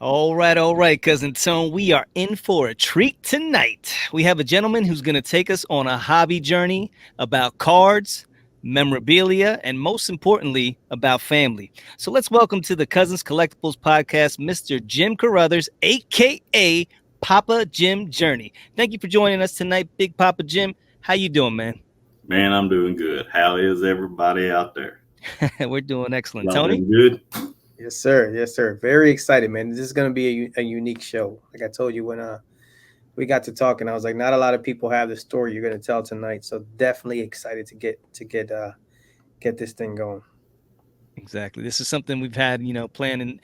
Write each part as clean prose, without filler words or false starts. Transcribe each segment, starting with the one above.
All right, Cousin Tone. We are in for a treat tonight. We have a gentleman who's going to take us on a hobby journey about cards, memorabilia, and most importantly, about family. So let's welcome to the Cousins Collectibles podcast, Mr. Jim Carruthers, aka Papa Jim Journey. Thank you for joining us tonight, Big Papa Jim. How you doing, man? Man, I'm doing good. How is everybody out there? We're doing excellent. Y'all Tony? doing good? Yes, sir. Yes, sir. Very excited, man. This is going to be a unique show. Like I told you when we got to talking, I was like, not a lot of people have the story you're going to tell tonight. So definitely excited to get this thing going. Exactly. This is something we've had, planning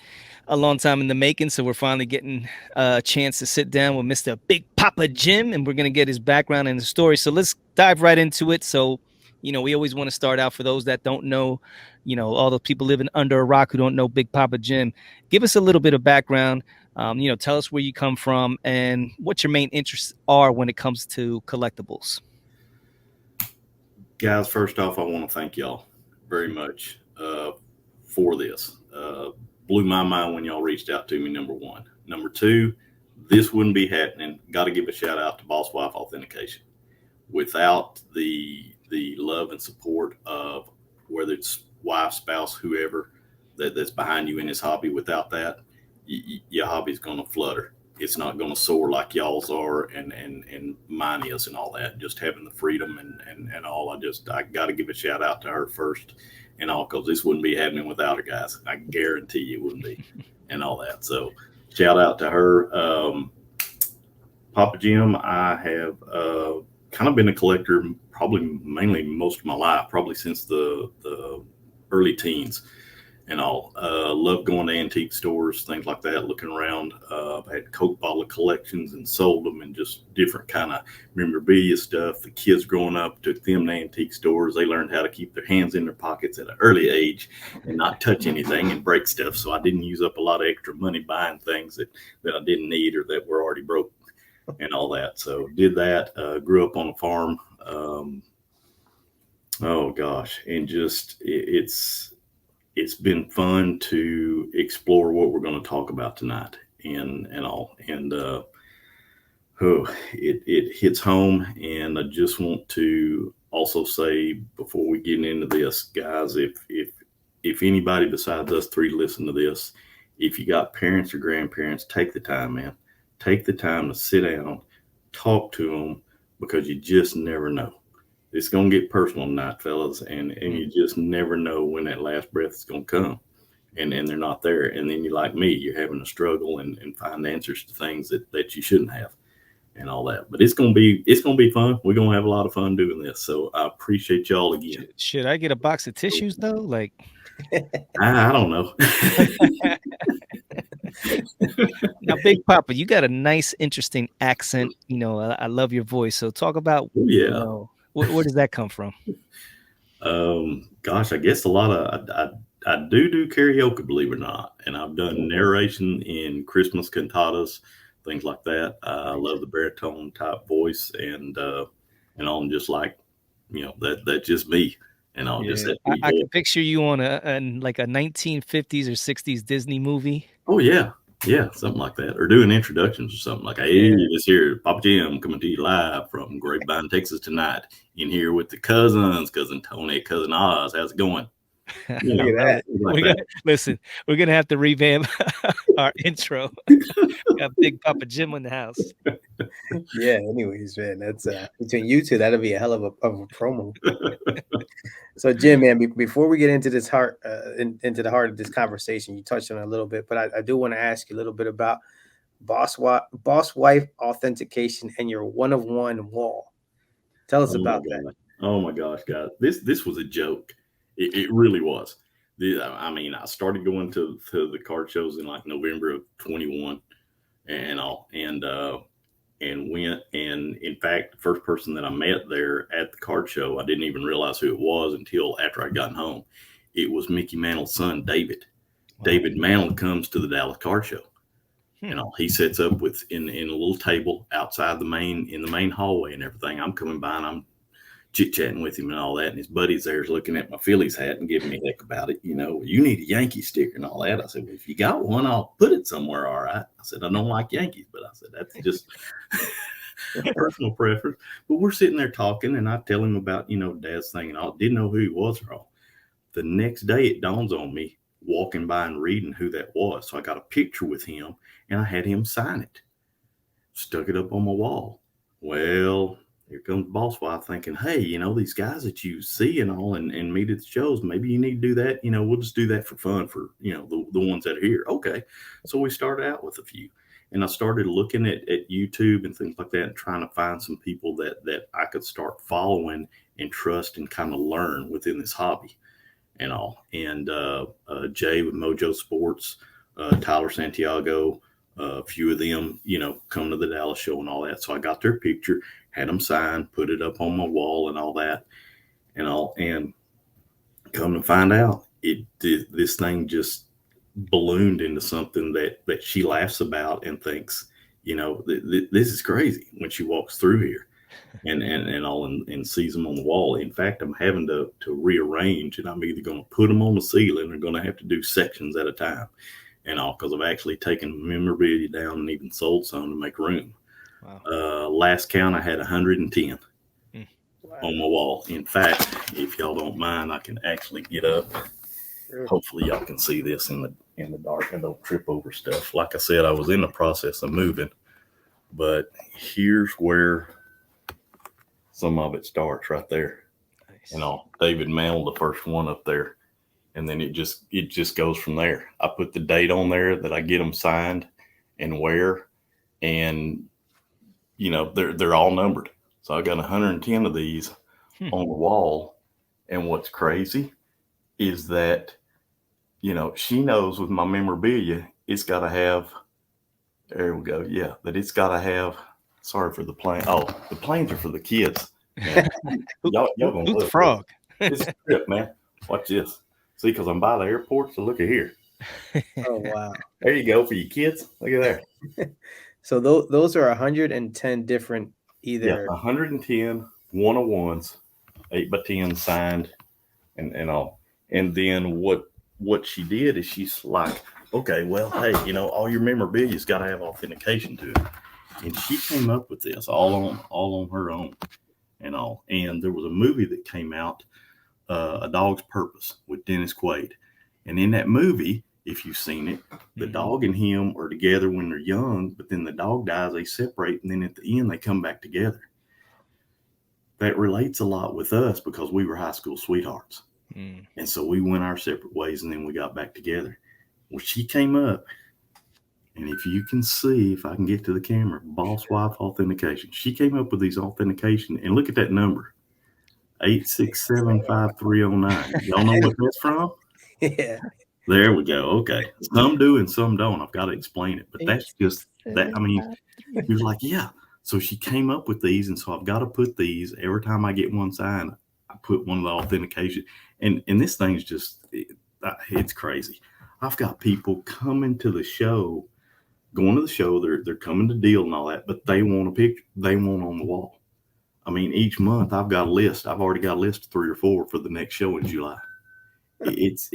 a long time in the making. So we're finally getting a chance to sit down with Mr. Big Papa Jim, and we're going to get his background and the story. So let's dive right into it. So, we always want to start out for those that don't know, all the people living under a rock who don't know Big Papa Jim. Give us a little bit of background. Tell us where you come from and what your main interests are when it comes to collectibles. Guys, first off, I want to thank y'all very much for this. Blew my mind when y'all reached out to me, number one. Number two, this wouldn't be happening. Got to give a shout out to Boss Wife Authentication. Without the love and support of whether it's wife, spouse, whoever that's behind you in this hobby, without that, your hobby's going to flutter. It's not going to soar like y'all's are and mine is and all that. Just having the freedom and all. I got to give a shout out to her first and all, because this wouldn't be happening without her, guys. I guarantee you it wouldn't be and all that. So shout out to her. Papa Jim, I have kind of been a collector probably mainly most of my life, probably since the early teens and all. Love going to antique stores, things like that, looking around. I've had Coke bottle collections and sold them, and just different kind of memorabilia stuff. The kids growing up took them to antique stores. They learned how to keep their hands in their pockets at an early age and not touch anything and break stuff. So I didn't use up a lot of extra money buying things that I didn't need or that were already broke and all that. So did that. Grew up on a farm. Oh gosh, and just it's been fun to explore what we're going to talk about tonight and all. And it hits home. And I just want to also say before we get into this, guys, if anybody besides us three listen to this, if you got parents or grandparents, take the time, man. Take the time to sit down, talk to them, because you just never know. It's going to get personal tonight, fellas, and you just never know when that last breath is going to come, and they're not there. And then you're like me, you're having to struggle and find answers to things that you shouldn't have and all that. But it's going to be fun. We're going to have a lot of fun doing this. So I appreciate y'all again. Should I get a box of tissues though? Like, I don't know. Now, Big Papa, you got a nice, interesting accent. I love your voice. So talk about, where does that come from? Gosh, I guess a lot of I do karaoke, believe it or not, and I've done narration in Christmas cantatas, things like that. I love the baritone type voice, and I'm just like, that's just me, and I'll just. I can picture you on like a 1950s or 60s Disney movie. Oh yeah. Yeah, something like that, or doing introductions or something like, hey, this here, Papa Jim coming to you live from Grapevine, Texas tonight, in here with the cousins, cousin Tony, cousin Oz. How's it going? Look at that. Listen, we're gonna have to revamp our intro. Got Big Papa Jim in the house. Yeah. Anyways, man, that's between you two, that'll be a hell of a promo. So, Jim, man, before we get into this into the heart of this conversation, you touched on it a little bit, but I do want to ask you a little bit about Boss Wife Authentication and your 1-of-1 wall. Tell us about that. Oh my gosh, guys, this was a joke. It really was. I started going to the card shows in like November of 21 and all, and went. And in fact, the first person that I met there at the card show, I didn't even realize who it was until after I'd gotten home. It was Mickey Mantle's son, David. Wow. David Mantle comes to the Dallas card show. He sets up in a little table outside in the main hallway and everything. I'm coming by and I'm chit chatting with him and all that. And his buddies there's looking at my Phillies hat and giving me heck about it. You need a Yankee sticker and all that. I said, well, if you got one, I'll put it somewhere. All right. I said, I don't like Yankees, but I said, that's just personal preference. But we're sitting there talking, and I tell him about, Dad's thing, and I didn't know who he was or all. The next day, it dawns on me walking by and reading who that was. So I got a picture with him, and I had him sign it, stuck it up on my wall. Well, here comes boss wife thinking, hey, these guys that you see and all and meet at the shows, maybe you need to do that. We'll just do that for fun for, the ones that are here. Okay. So we started out with a few. And I started looking at YouTube and things like that and trying to find some people that I could start following and trust and kind of learn within this hobby and all. And Jay with Mojo Sports, Tyler Santiago, a few of them, come to the Dallas show and all that. So I got their picture, had them signed, put it up on my wall and all that and all. And come to find out, this thing just ballooned into something that she laughs about and thinks, this is crazy when she walks through here and all and sees them on the wall. In fact, I'm having to rearrange, and I'm either going to put them on the ceiling or going to have to do sections at a time and all, because I've actually taken memorabilia down and even sold some to make room. Wow. Last count, I had 110 on my wall. In fact, if y'all don't mind, I can actually get up. Hopefully y'all can see this in the dark and don't trip over stuff. Like I said, I was in the process of moving, but here's where some of it starts right there. Nice. David mailed the first one up there, and then it just goes from there. I put the date on there that I get them signed and where, and they're all numbered. So I got 110 of these on the wall. And what's crazy is that she knows with my memorabilia, it's got to have, there we go. Yeah, that it's got to have, sorry for the plane. Oh, the planes are for the kids. Y'all gonna who's the frog? It's a trip, man. Watch this. See, because I'm by the airport, so look at here. Oh, wow. There you go for your kids. Look at there. So those are 110 different either. Yeah, 110 101s, 8x10 signed and all. And then what she did is she's like, okay, well, hey, all your memorabilia's got to have authentication to it. And she came up with this all on her own and all. And there was a movie that came out, A Dog's Purpose, with Dennis Quaid. And in that movie, if you've seen it, the dog and him are together when they're young, but then the dog dies, they separate, and then at the end, they come back together. That relates a lot with us because we were high school sweethearts. And so we went our separate ways, and then we got back together. Well, she came up, and if you can see, if I can get to the camera, boss wife authentication. She came up with these authentication, and look at that number, 8675309. Y'all know what that's from? Yeah. There we go. Okay. Some do and some don't. I've got to explain it, but that's just that. I mean, he was like, yeah. So she came up with these, and so I've got to put these every time I get one signed. I put one of the authentication, and this thing's just it's crazy. I've got people coming to the show, going to the show. They're coming to deal and all that, but they want a picture. They want on the wall. I mean, each month I've got a list. I've already got a list of 3 or 4 for the next show in July. It's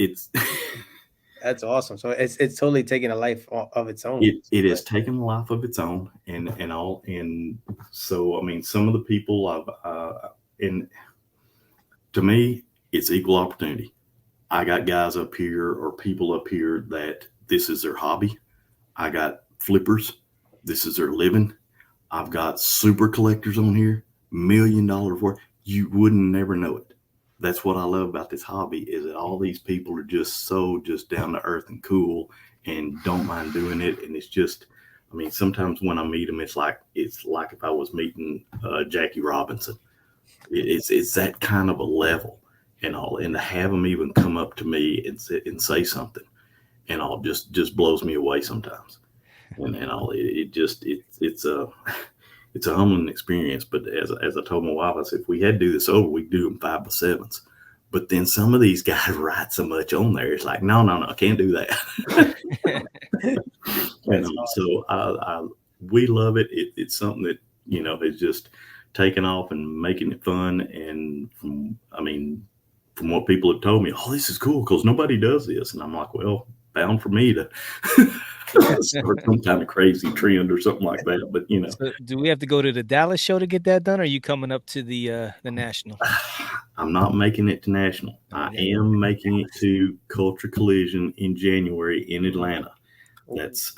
That's awesome. So it's totally taking a life of its own. It has taken a life of its own, and all. And so, I mean, some of the people and to me, it's equal opportunity. I got guys up here or people up here that this is their hobby. I got flippers. This is their living. I've got super collectors on here, $1 million worth. You wouldn't never know it. That's what I love about this hobby is that all these people are just down to earth and cool and don't mind doing it. And it's just, I mean, sometimes when I meet them, it's like if I was meeting Jackie Robinson. It's that kind of a level and all, and to have them even come up to me and say something and all just blows me away sometimes. And all it's a humbling experience. But as I told my wife, I said, if we had to do this over, we'd do them 5x7s. But then some of these guys write so much on there. It's like, no, I can't do that. And so we love it. It's something that, is just taking off and making it fun. And from what people have told me, oh, this is cool because nobody does this. And I'm like, well, bound for me to start some kind of crazy trend or something like that. But So do we have to go to the Dallas show to get that done, or are you coming up to the national? I'm not making it to national. Oh, I yeah. am making it to Culture Collision in January in Atlanta. That's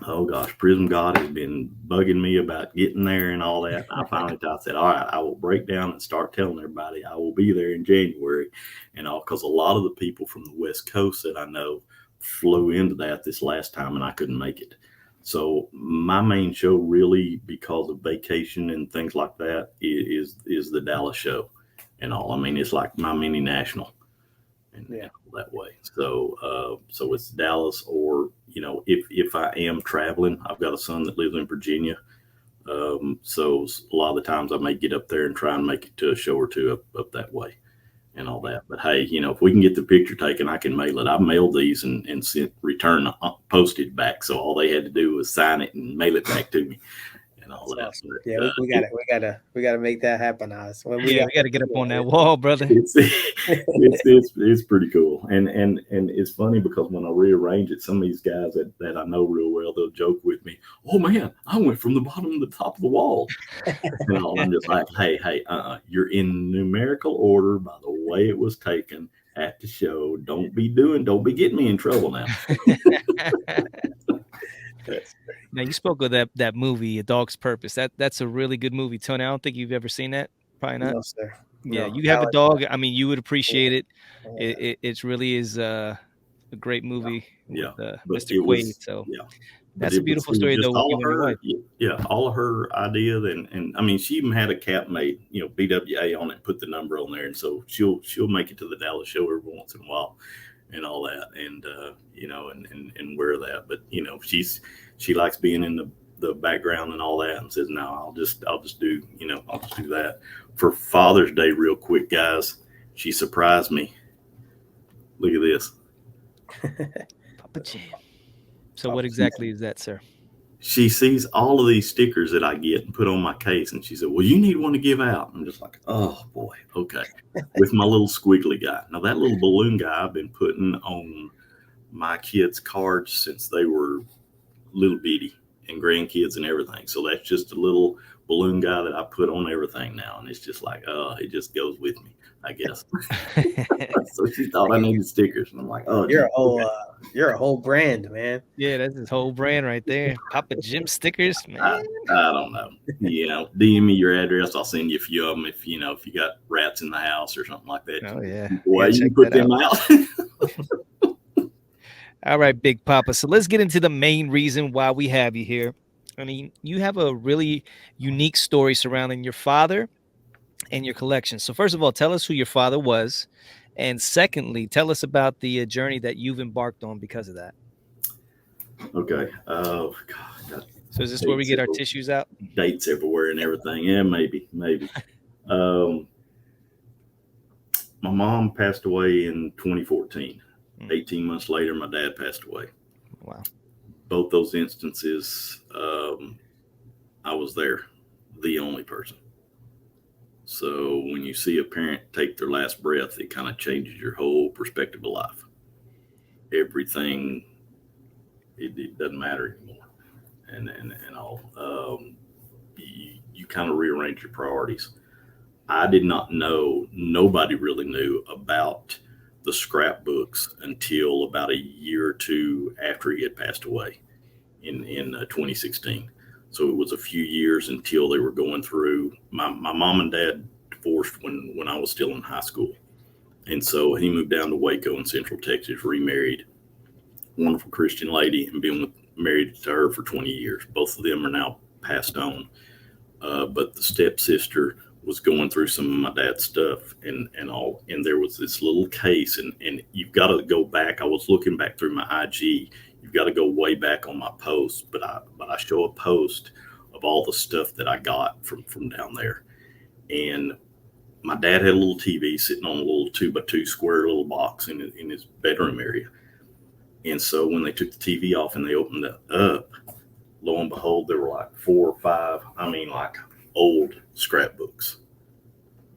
oh gosh, Prism God has been bugging me about getting there and all that. I finally said, all right, I will break down and start telling everybody I will be there in January, and all, because a lot of the people from the West Coast that I know flew into that this last time, and I couldn't make it. So my main show, really, because of vacation and things like that, is the Dallas show, and all. I mean, it's like my mini national, and that way. So it's Dallas, or if I am traveling, I've got a son that lives in Virginia. So a lot of the times I may get up there and try and make it to a show or two up that way and all that. But hey, if we can get the picture taken, I can mail it. I've mailed these and sent return postage back. So all they had to do was sign it and mail it back to me and all that. Awesome. Yeah, we gotta make that happen, Oz. We got to get up on that wall, brother. It's pretty cool, and it's funny because when I rearrange it, some of these guys that I know real well, they'll joke with me. Oh man, I went from the bottom to the top of the wall, and all. I'm just like, hey, you're in numerical order by the way it was taken at the show. Don't be getting me in trouble now. Now you spoke of that movie, A Dog's Purpose. That's a really good movie, Tony. I don't think you've ever seen that. Probably not. No, sir. Yeah, No. you have a dog. I mean, you would appreciate it. It really is a great movie with Mr. Quaid. So that's a beautiful story, though. All of her idea, and I mean, she even had a cap made, BWA on it, and put the number on there, and so she'll make it to the Dallas show every once in a while, and all that, and and wear that. But she likes being in the background and all that, and says, no, I'll just do that. For Father's Day, real quick, guys, she surprised me. Look at this. Papa Jim. So what exactly is that, sir? She sees all of these stickers that I get and put on my case, and she said, well, you need one to give out. I'm just like, oh boy, okay. With my little squiggly guy. Now that little balloon guy I've been putting on my kids' cards since they were little bitty, and grandkids and everything. So that's just a little balloon guy that I put on everything now, and it's just like, it just goes with me, I guess. So she thought I needed stickers, and I'm like, oh, you're a whole brand, man. Yeah, that's his whole brand right there. Papa Jim stickers, man. I don't know. DM me your address. I'll send you a few of them if you got rats in the house or something like that. Oh yeah, boy, you can put them out. All right, Big Papa. So let's get into the main reason why we have you here. I mean, you have a really unique story surrounding your father and your collection. So first of all, tell us who your father was. And secondly, tell us about the journey that you've embarked on because of that. Okay. Oh, God. So is this where we get our tissues out? Dates everywhere and everything. Yeah, maybe. My mom passed away in 2014. 18 months later, my dad passed away. Wow. Both those instances, I was there, the only person. So when you see a parent take their last breath, it kind of changes your whole perspective of life. Everything, it doesn't matter anymore, and all. You kind of rearrange your priorities. I did not know, nobody really knew about the scrapbooks until about a year or two after he had passed away in 2016. So it was a few years until they were going through. My mom and dad divorced when I was still in high school. And so he moved down to Waco in Central Texas, remarried, wonderful Christian lady, and been married to her for 20 years. Both of them are now passed on. But the stepsister was going through some of my dad's stuff and all. And there was this little case, and you've got to go back. I was looking back through my IG. You've got to go way back on my posts, but I show a post of all the stuff that I got from down there. And my dad had a little TV sitting on a little 2x2 square little box in his bedroom area. And so when they took the TV off and they opened it up, lo and behold, there were like 4 or 5, like old scrapbooks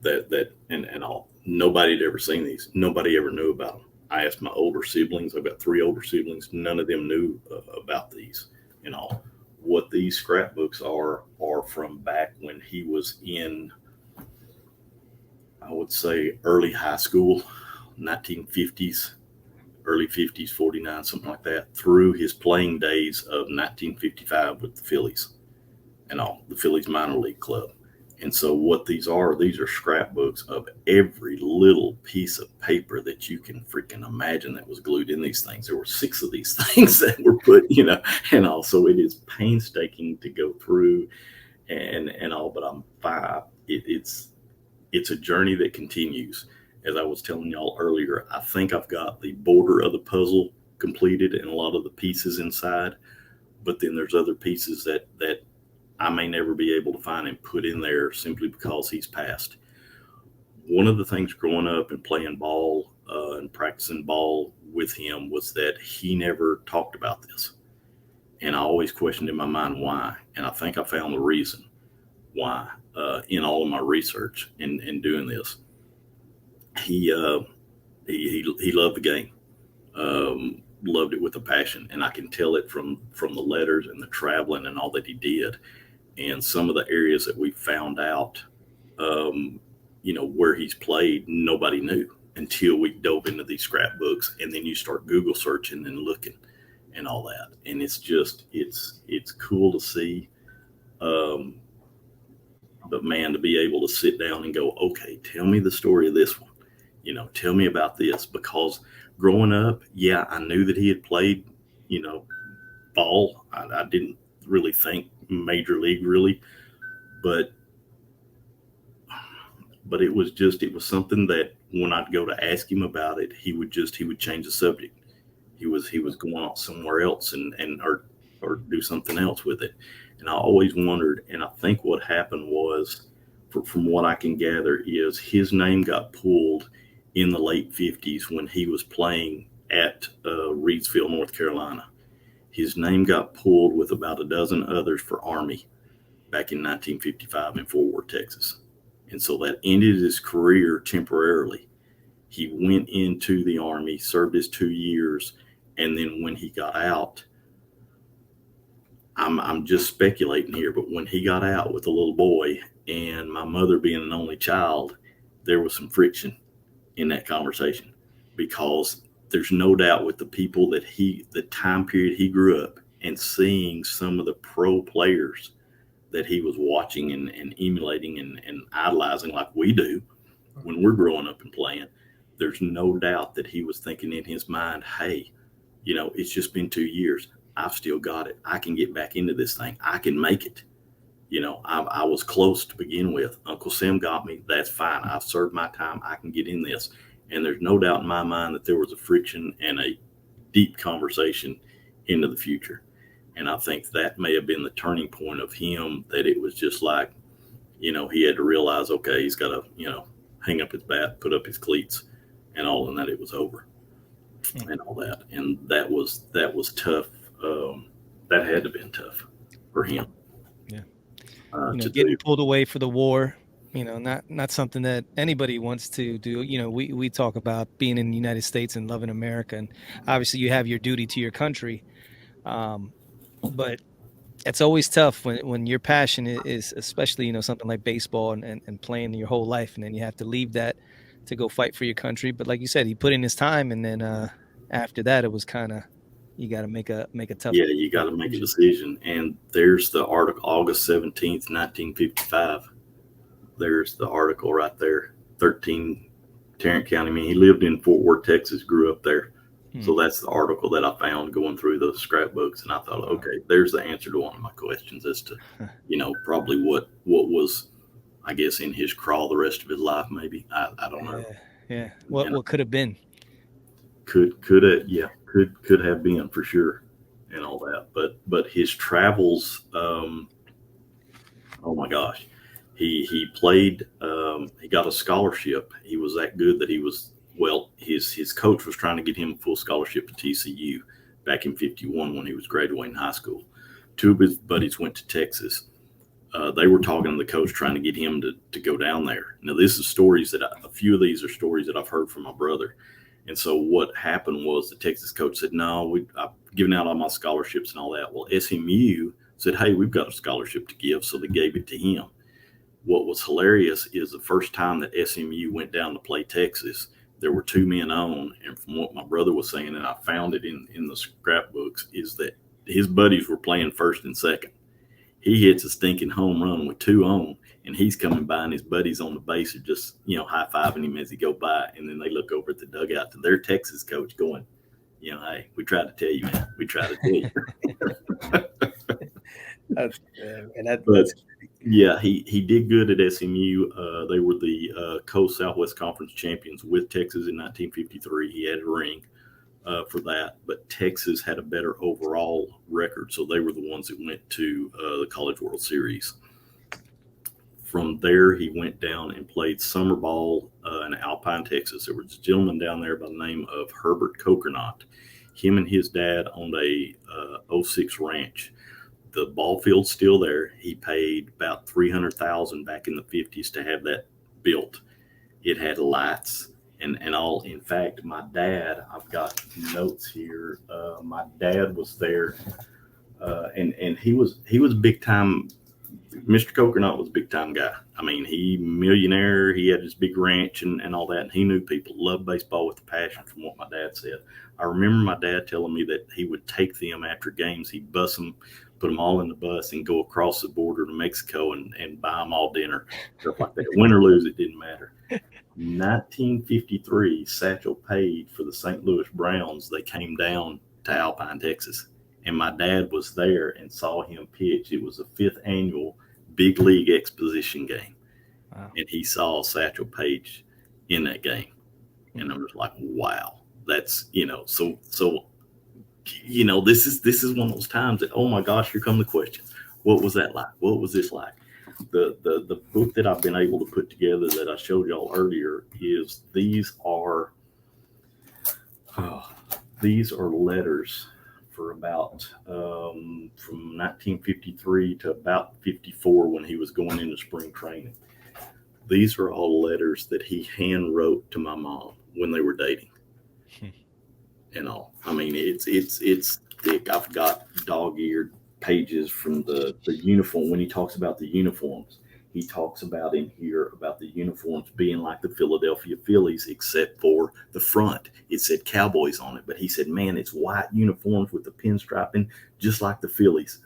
and all. Nobody had ever seen these. Nobody ever knew about them. I asked my older siblings. I've got three older siblings. None of them knew about these. What these scrapbooks are from back when he was in, I would say, early high school, 1950s, early 50s, 49, something like that, through his playing days of 1955 with the Phillies and all, the Phillies minor league club. And so what these are scrapbooks of every little piece of paper that you can freaking imagine that was glued in these things. There were 6 of these things that were put, and also it is painstaking to go through and all, but I'm 5. It's a journey that continues. As I was telling y'all earlier, I think I've got the border of the puzzle completed and a lot of the pieces inside, but then there's other pieces that I may never be able to find and put in there simply because he's passed. One of the things growing up and playing ball and practicing ball with him was that he never talked about this. And I always questioned in my mind why. And I think I found the reason why in all of my research in doing this. He loved the game, loved it with a passion, and I can tell it from the letters and the traveling and all that he did. And some of the areas that we found out, where he's played, nobody knew until we dove into these scrapbooks. And then you start Google searching and looking and all that. And it's just, it's cool to see. But man, to be able to sit down and go, okay, tell me the story of this one. Tell me about this. Because growing up, yeah, I knew that he had played, ball. I didn't really think major league really, but it was something that when I'd go to ask him about it, he would change the subject. He was going on somewhere else and or do something else with it. And I always wondered, and I think what happened was, from what I can gather, is his name got pulled in the late 50s when he was playing at Reidsville, North Carolina. His name got pulled with about a dozen others for Army back in 1955 in Fort Worth, Texas. And so that ended his career temporarily. He went into the Army, served his 2 years, and then when he got out, I'm just speculating here, but when he got out with a little boy and my mother being an only child, there was some friction in that conversation, because there's no doubt with the people that the time period he grew up and seeing some of the pro players that he was watching and emulating and idolizing like we do when we're growing up and playing, there's no doubt that he was thinking in his mind, hey, it's just been 2 years. I've still got it. I can get back into this thing. I can make it. I was close to begin with. Uncle Sam got me. That's fine. I've served my time. I can get in this. And there's no doubt in my mind that there was a friction and a deep conversation into the future. And I think that may have been the turning point of him, that it was just like, he had to realize, okay, he's got to, hang up his bat, put up his cleats and all, and that it was over and all that. And that was tough. That had to have been tough for him. Yeah. Getting pulled away for the war, not something that anybody wants to do. We talk about being in the United States and loving America, and obviously you have your duty to your country. But it's always tough when your passion is especially, something like baseball and playing your whole life, and then you have to leave that to go fight for your country. But like you said, he put in his time, and then after that, it was kind of, you got to make a tough. Yeah, you got to make a decision. And there's the article, August 17th, 1955. There's the article right there. 13 Tarrant County. I mean, he lived in Fort Worth, Texas, grew up there. So that's the article that I found going through the scrapbooks. And I thought, okay, there's the answer to one of my questions as to, probably what was, I guess, in his crawl the rest of his life, maybe. I don't know. Yeah. What could have been? Could have been for sure, and all that. But his travels, oh my gosh, he played. He got a scholarship. He was that good that he was. Well, his coach was trying to get him a full scholarship to TCU back in '51 when he was graduating high school. 2 of his buddies went to Texas. They were talking to the coach, trying to get him to go down there. Now, this is stories that a few of these are stories that I've heard from my brother. And so what happened was the Texas coach said, no, I've given out all my scholarships and all that. Well, SMU said, hey, we've got a scholarship to give. So they gave it to him. What was hilarious is the first time that SMU went down to play Texas, there were 2 men on. And from what my brother was saying, and I found it in the scrapbooks, is that his buddies were playing first and second. He hits a stinking home run with 2 on, and he's coming by, and his buddies on the base are just, high-fiving him as he go by. And then they look over at the dugout to their Texas coach going, hey, we tried to tell you, man. We tried to tell you. Yeah, he did good at SMU. They were the Co-Southwest Conference champions with Texas in 1953. He had a ring for that, but Texas had a better overall record, so they were the ones that went to the College World Series. From there, he went down and played summer ball in Alpine, Texas. There was a gentleman down there by the name of Herbert Coconut. Him and his dad owned a 06 ranch. The ball field's still there. He paid about $300,000 back in the 50s to have that built. It had lights and all. In fact, my dad, I've got notes here. My dad was there, and he was big time. Mr. Coconut was a big time guy. I mean, he millionaire. He had his big ranch and all that, and he knew people. Loved baseball with a passion, from what my dad said. I remember my dad telling me that he would take them after games. He'd bus them, put them all in the bus, and go across the border to Mexico and buy them all dinner, stuff like that. Win or lose, it didn't matter. 1953, Satchel paid for the St. Louis Browns. They came down to Alpine, Texas, and my dad was there and saw him pitch. It was the 5th annual Big League Exposition game. Wow. And he saw Satchel Paige in that game. And I'm just like, wow, that's, so this is one of those times that, oh my gosh, here come the question. What was that like? What was this like? The book that I've been able to put together that I showed y'all earlier is these are letters for about from 1953 to about 54 when he was going into spring training. These are all letters that he hand wrote to my mom when they were dating. And all. I mean, it's thick. I've got dog-eared pages from the uniform. When he talks about the uniforms, he talks about in here about the uniforms being like the Philadelphia Phillies, except for the front. It said Cowboys on it, but he said, man, it's white uniforms with the pinstriping, just like the Phillies,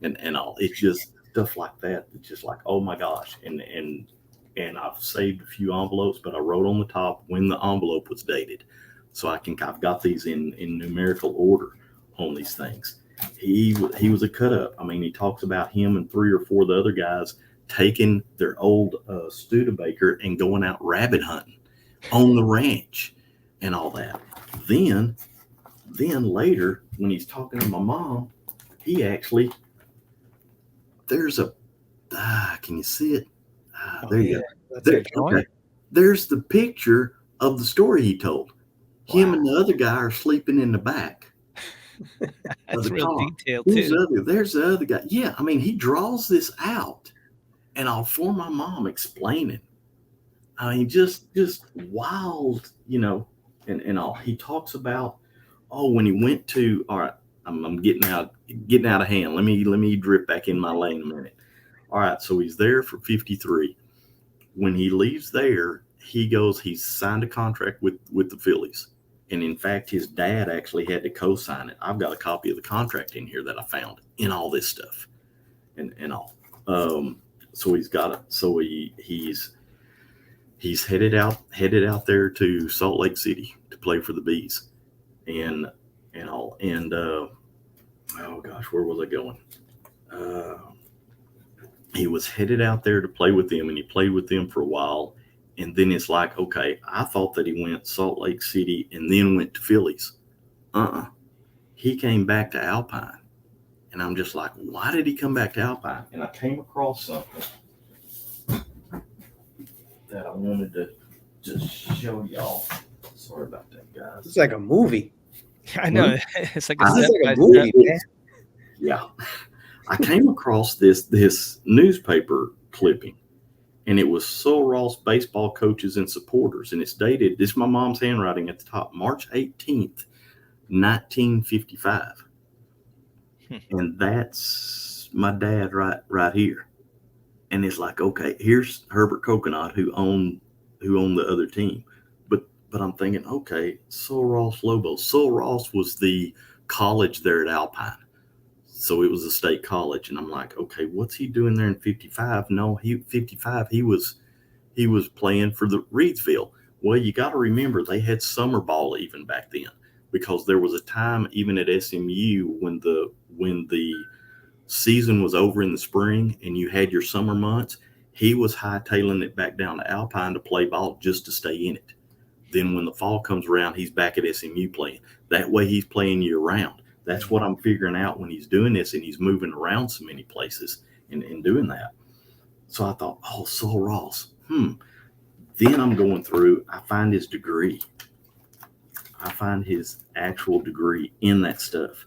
and all. It's just stuff like that. It's just like, oh my gosh. And I've saved a few envelopes, but I wrote on the top when the envelope was dated. So I've got these in numerical order on these things. He was a cut up. I mean, he talks about him and 3 or 4 of the other guys taking their old Studebaker and going out rabbit hunting on the ranch and all that. Then later, when he's talking to my mom, he actually, there's a, can you see it? There you go. Okay. There's the picture of the story he told. Wow. Him and the other guy are sleeping in the back. That's real detailed too. There's the other guy. Yeah, I mean, he draws this out, and I'll for my mom explaining. I mean, just wild, and all. He talks about, when he went to, all right, I'm getting out of hand. Let me drip back in my lane a minute. All right, so he's there for 53. When he leaves there, he's signed a contract with the Phillies. And in fact, his dad actually had to co-sign it. I've got a copy of the contract in here that I found in all this stuff and all. So he's got it. So he's headed out there to Salt Lake City to play for the Bees and all. And, oh gosh, where was I going? He was headed out there to play with them, and he played with them for a while. And then it's like, okay, I thought that he went Salt Lake City and then went to Phillies. He came back to Alpine. And I'm just like, why did he come back to Alpine? And I came across something that I wanted to just show y'all. Sorry about that, guys. It's like a movie. I know. It's like a movie, man. Yeah. I came across this newspaper clipping, and it was Sul Ross baseball coaches and supporters, and it's dated. This is my mom's handwriting at the top, March 18th, 1955, and that's my dad right here. And it's like, okay, here's Herbert Coconut who owned the other team, but I'm thinking, okay, Sul Ross Lobos. Sul Ross was the college there at Alpine. So it was a state college, and I'm like, okay, what's he doing there in 55? No, 55 he was playing for the Reedsville. Well, you got to remember they had summer ball even back then, because there was a time even at SMU when the season was over in the spring and you had your summer months. He was hightailing it back down to Alpine to play ball just to stay in it. Then when the fall comes around, he's back at SMU playing. That way he's playing year round. That's what I'm figuring out when he's doing this, and he's moving around so many places and doing that. So I thought, oh, Sul Ross. Then I'm going through, I find his degree. I find his actual degree in that stuff.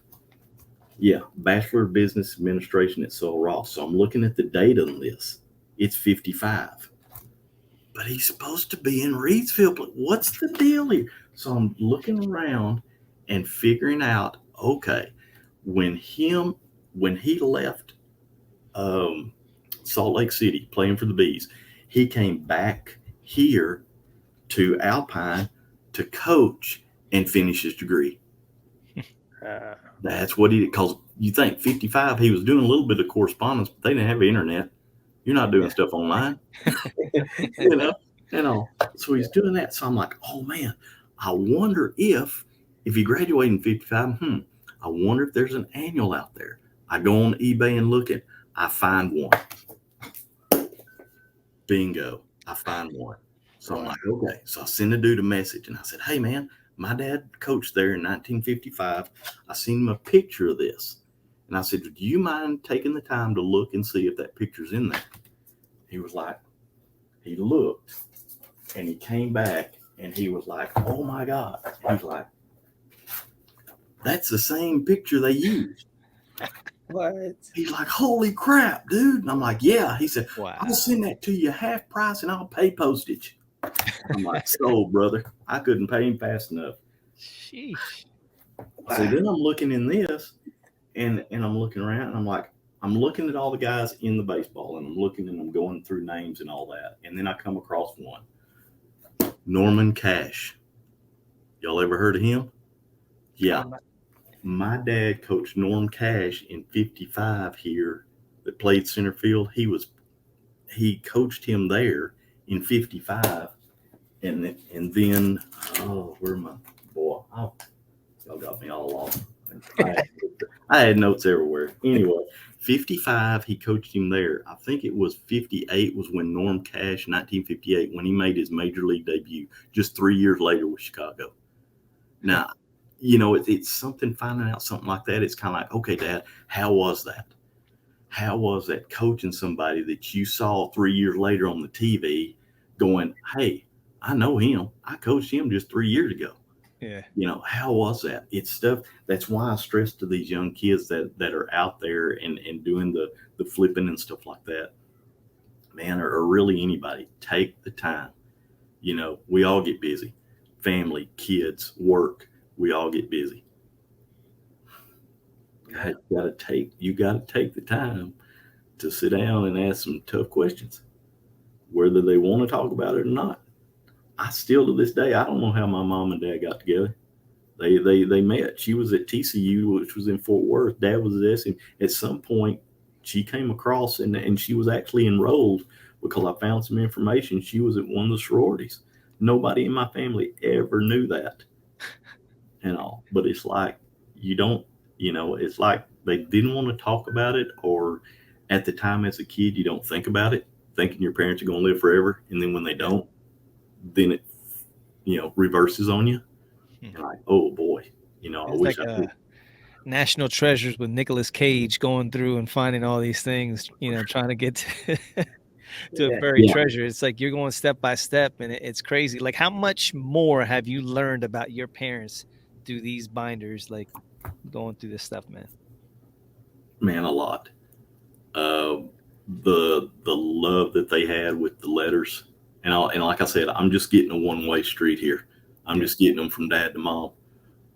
Yeah, Bachelor of Business Administration at Sul Ross. So I'm looking at the date on this. It's 55. But he's supposed to be in Reedsville. What's the deal here? So I'm looking around and figuring out, okay, when he left Salt Lake City playing for the Bees, he came back here to Alpine to coach and finish his degree. That's what he did. Because you think 55, he was doing a little bit of correspondence, but they didn't have the internet. You're not doing stuff online, you know. So he's doing that. So I'm like, oh man, I wonder if he graduated in 55. I wonder if there's an annual out there. I go on eBay and look at. I find one. Bingo! I find one. So I'm like, okay. So I send a dude a message, and I said, hey man, my dad coached there in 1955. I seen him a picture of this. And I said, do you mind taking the time to look and see if that picture's in there? He was like, he looked, and he came back, and he was like, oh my God. He was like, that's the same picture they used. What? He's like, holy crap, dude. And I'm like, yeah. He said, Wow. I'll send that to you half price, and I'll pay postage. I'm like, sold, brother. I couldn't pay him fast enough. Sheesh. So then I'm looking in this, and I'm looking around, and I'm like, I'm looking at all the guys in the baseball, and I'm looking and I'm going through names and all that. And then I come across one, Norman Cash. Y'all ever heard of him? Yeah. My dad coached Norm Cash in 55 here that played center field. He coached him there in 55. And then, oh, where my boy? Oh, y'all got me all lost. I had notes everywhere. Anyway, 55, he coached him there. I think it was 58 was when Norm Cash, 1958, when he made his major league debut, just 3 years later with Chicago. Now, it's something, finding out something like that. It's kind of like, okay, Dad, how was that? How was that coaching somebody that you saw 3 years later on the TV going, hey, I know him. I coached him just 3 years ago. Yeah. How was that? It's stuff. That's why I stress to these young kids that are out there and doing the flipping and stuff like that, man, or really anybody, take the time. We all get busy. Family, kids, work, we all get busy. You gotta take the time to sit down and ask some tough questions, whether they want to talk about it or not. I still, to this day, I don't know how my mom and dad got together. They met. She was at TCU, which was in Fort Worth. Dad was at SM. At some point, she came across and she was actually enrolled, because I found some information. She was at one of the sororities. Nobody in my family ever knew that. But it's like, you don't, it's like they didn't want to talk about it, or at the time as a kid, you don't think about it, thinking your parents are going to live forever. And then when they don't, then it, reverses on you. And like, oh boy, I It's wish like I could. National Treasures with Nicolas Cage going through and finding all these things, trying to get to a buried treasure. It's like you're going step by step, and it's crazy. Like, how much more have you learned about your parents through these binders, like going through this stuff, man? Man, a lot. the love that they had with the letters, and like I said, I'm just getting a one way street here. I'm just getting them from dad to mom,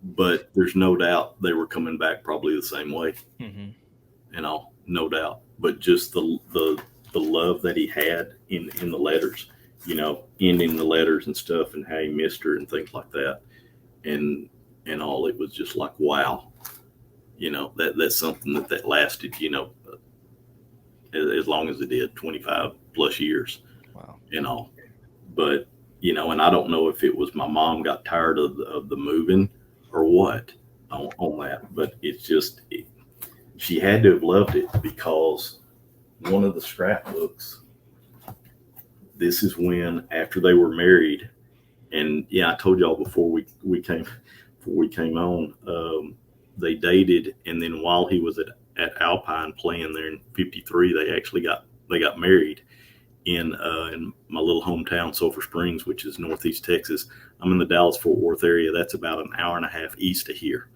but there's no doubt they were coming back probably the same way, Hmm. no doubt. But just the love that he had in the letters, ending the letters and stuff, and how he missed her and things like that, and and all. It was just like wow, that's something that lasted, as long as it did, 25 plus years, Wow. you know. But and I don't know if it was my mom got tired of the moving or what on that, but she had to have loved it because one of the scrapbooks. This is when after they were married, and yeah, I told y'all before we came on, they dated, and then while he was at Alpine playing there in '53, they got married in my little hometown, Sulphur Springs, which is northeast Texas. I'm in the Dallas Fort Worth area. That's about an hour and a half east of here.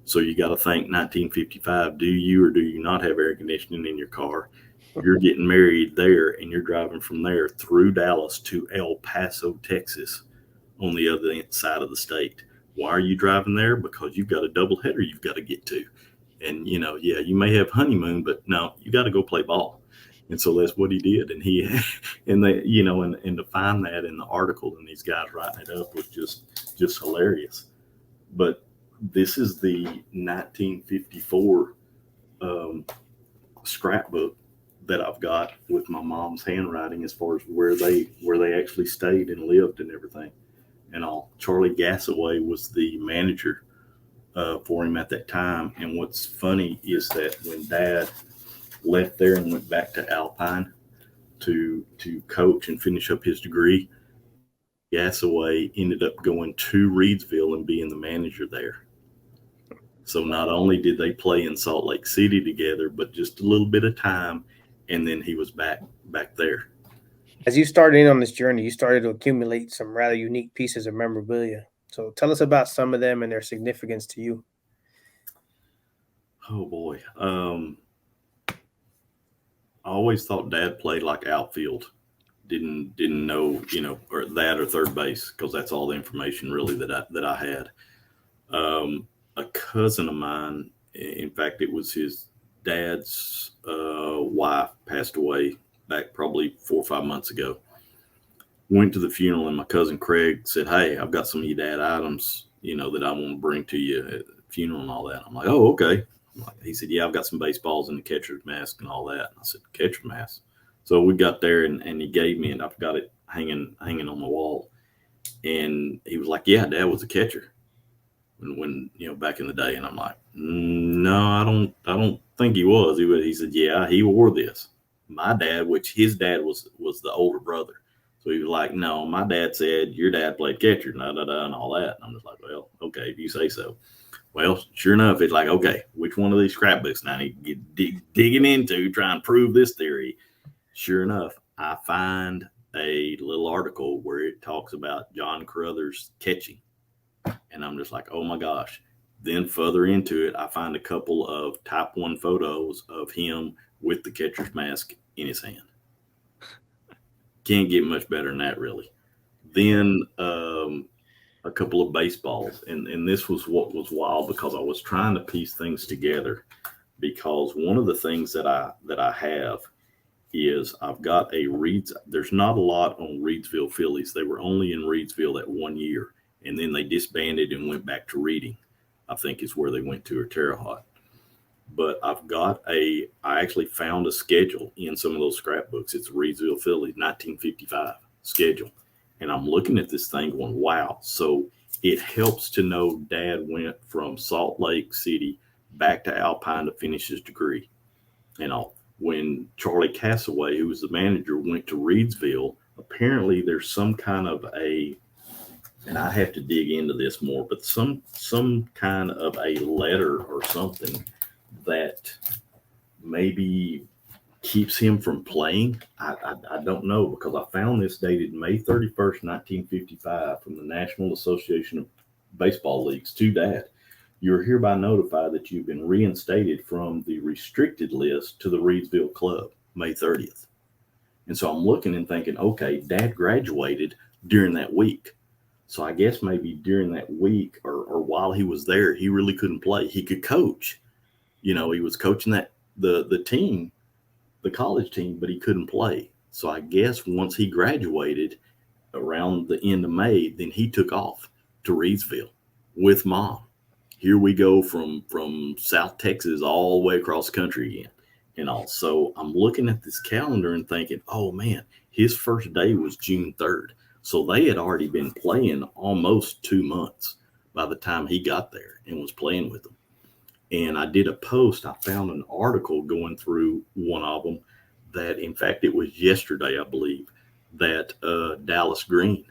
So you got to think 1955. Do you or do you not have air conditioning in your car? You're getting married there, and you're driving from there through Dallas to El Paso, Texas, on the other side of the state. Why are you driving there? Because you've got a double header you've got to get to. And yeah, you may have honeymoon, but no, you got to go play ball. And so that's what he did. And and they, and to find that in the article and these guys writing it up was just hilarious. But this is the 1954 um, scrapbook that I've got with my mom's handwriting as far as where they actually stayed and lived and everything and all. Charlie Gassaway was the manager for him at that time. And what's funny is that when Dad left there and went back to Alpine to coach and finish up his degree, Charlie Gassaway ended up going to Reidsville and being the manager there. So not only did they play in Salt Lake City together, but just a little bit of time, and then he was back there. As you started in on this journey, you started to accumulate some rather unique pieces of memorabilia. So tell us about some of them and their significance to you. Oh boy, I always thought Dad played like outfield. Didn't know, or that or third base, because that's all the information really that I had. A cousin of mine, in fact, it was his dad's wife passed away back probably 4 or 5 months ago. Went to the funeral, and my cousin Craig said, "Hey, I've got some of your dad items, that I want to bring to you at the funeral and all that." I'm like, "Oh, okay." He said, "Yeah, I've got some baseballs and the catcher's mask and all that." And I said, "Catcher's mask." So we got there, and he gave me, and I've got it hanging on the wall. And he was like, "Yeah, Dad was a catcher when back in the day." And I'm like, "No, I don't think he was." He said, "Yeah, he wore this." My dad, which his dad was the older brother, so he was like, "No, my dad said your dad played catcher, da da da, and all that." And I'm just like, "Well, okay, if you say so." Well, sure enough, it's like, okay, which one of these scrapbooks now I need to get digging into, try and prove this theory. Sure enough, I find a little article where it talks about John Carruthers catching. And I'm just like, oh my gosh. Then further into it, I find a couple of type 1 photos of him with the catcher's mask in his hand. Can't get much better than that, really. Then a couple of baseballs. And this was what was wild because I was trying to piece things together. Because one of the things that I have is I've got a Reeds. There's not a lot on Reidsville Phillies. They were only in Reidsville that 1 year, and then they disbanded and went back to Reading. I think is where they went to, or Terre Haute. But I actually found a schedule in some of those scrapbooks. It's a Reidsville Phillies 1955 schedule, and I'm looking at this thing going, wow. So it helps to know Dad went from Salt Lake City back to Alpine to finish his degree. When Charlie Cassaway, who was the manager, went to Reidsville, apparently there's some kind of and I have to dig into this more, but some kind of a letter or something that maybe keeps him from playing. I don't know, because I found this dated May 31st, 1955, from the National Association of Baseball Leagues to Dad. You are hereby notified that you've been reinstated from the restricted list to the Reidsville Club. May 30th. And so I'm looking and thinking, okay, Dad graduated during that week. So I guess maybe during that week or while he was there, he really couldn't play. He could coach. He was coaching the team, the college team, but he couldn't play. So I guess once he graduated around the end of May, then he took off to Reidsville with Mom. Here we go from South Texas all the way across the country again. And all. So I'm looking at this calendar and thinking, oh man, his first day was June 3rd. So they had already been playing almost 2 months by the time he got there and was playing with them. And I did a post. I found an article going through one of them that, in fact, it was yesterday, I believe, that Dallas Green,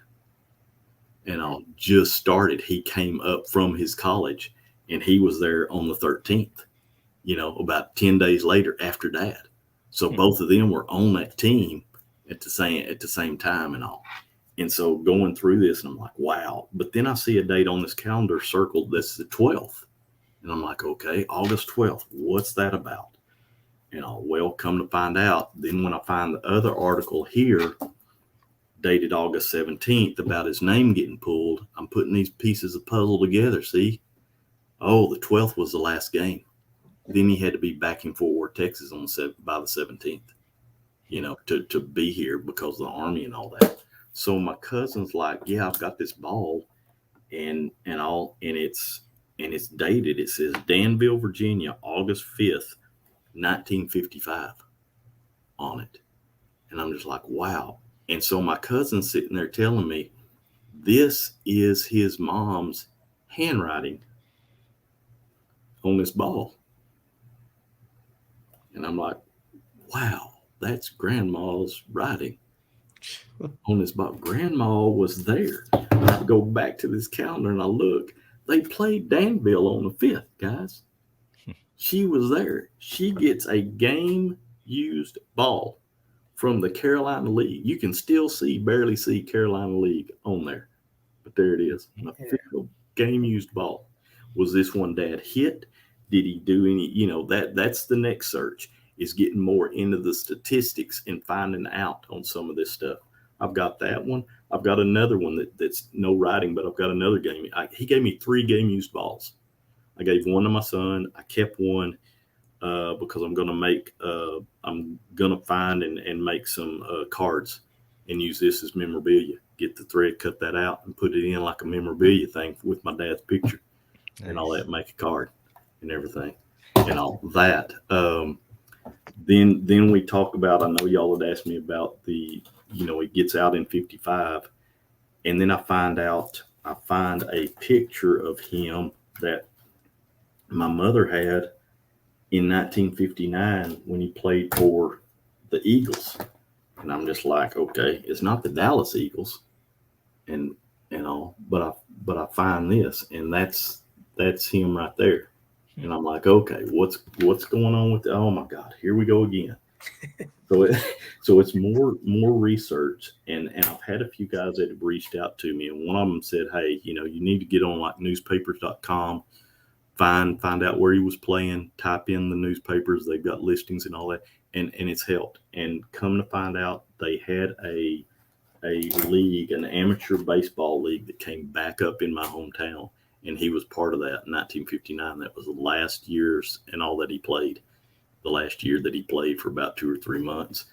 just started. He came up from his college and he was there on the 13th, about 10 days later after Dad. So both of them were on that team at the same time and all. And so going through this, and I'm like, wow. But then I see a date on this calendar circled that's the 12th. And I'm like, okay, August 12th. What's that about? Well, come to find out, then when I find the other article here, dated August 17th, about his name getting pulled, I'm putting these pieces of puzzle together. See? Oh, the 12th was the last game. Then he had to be back in Fort Worth, Texas by the 17th, to be here because of the Army and all that. So my cousin's like, yeah, I've got this ball and it's dated. It says Danville, Virginia, August 5th, 1955 on it. And I'm just like, wow. And so my cousin's sitting there telling me this is his mom's handwriting on this ball. And I'm like, wow, that's Grandma's writing on this ball. Grandma was there. And I go back to this calendar and I look. They played Danville on the 5th, guys. She was there. She gets a game-used ball from the Carolina League. You can still barely see Carolina League on there. But there it is. An official game-used ball. Was this one Dad hit? Did he do any, that's the next search, is getting more into the statistics and finding out on some of this stuff. I've got that one. I've got another one that's no writing, but I've got another game. He gave me 3 game-used balls. I gave one to my son. I kept one because I'm going to find and make some cards and use this as memorabilia. Get the thread, cut that out, and put it in like a memorabilia thing with my dad's picture. Nice. And all that, make a card and everything and all that. Then we talk about, I know y'all had asked me about it gets out in 55. And then I find a picture of him that my mother had in 1959 when he played for the Eagles. And I'm just like, okay, it's not the Dallas Eagles and all, but I find this, and that's him right there. And I'm like, okay, what's going on with oh my God, here we go again. So it's more research, and I've had a few guys that have reached out to me, and one of them said, hey, you need to get on like newspapers.com, find out where he was playing, type in the newspapers, they've got listings and all that, and it's helped. And come to find out, they had a league, an amateur baseball league that came back up in my hometown, and he was part of that in 1959. That was the last years and all that he played. The last year that he played for about 2 or 3 months.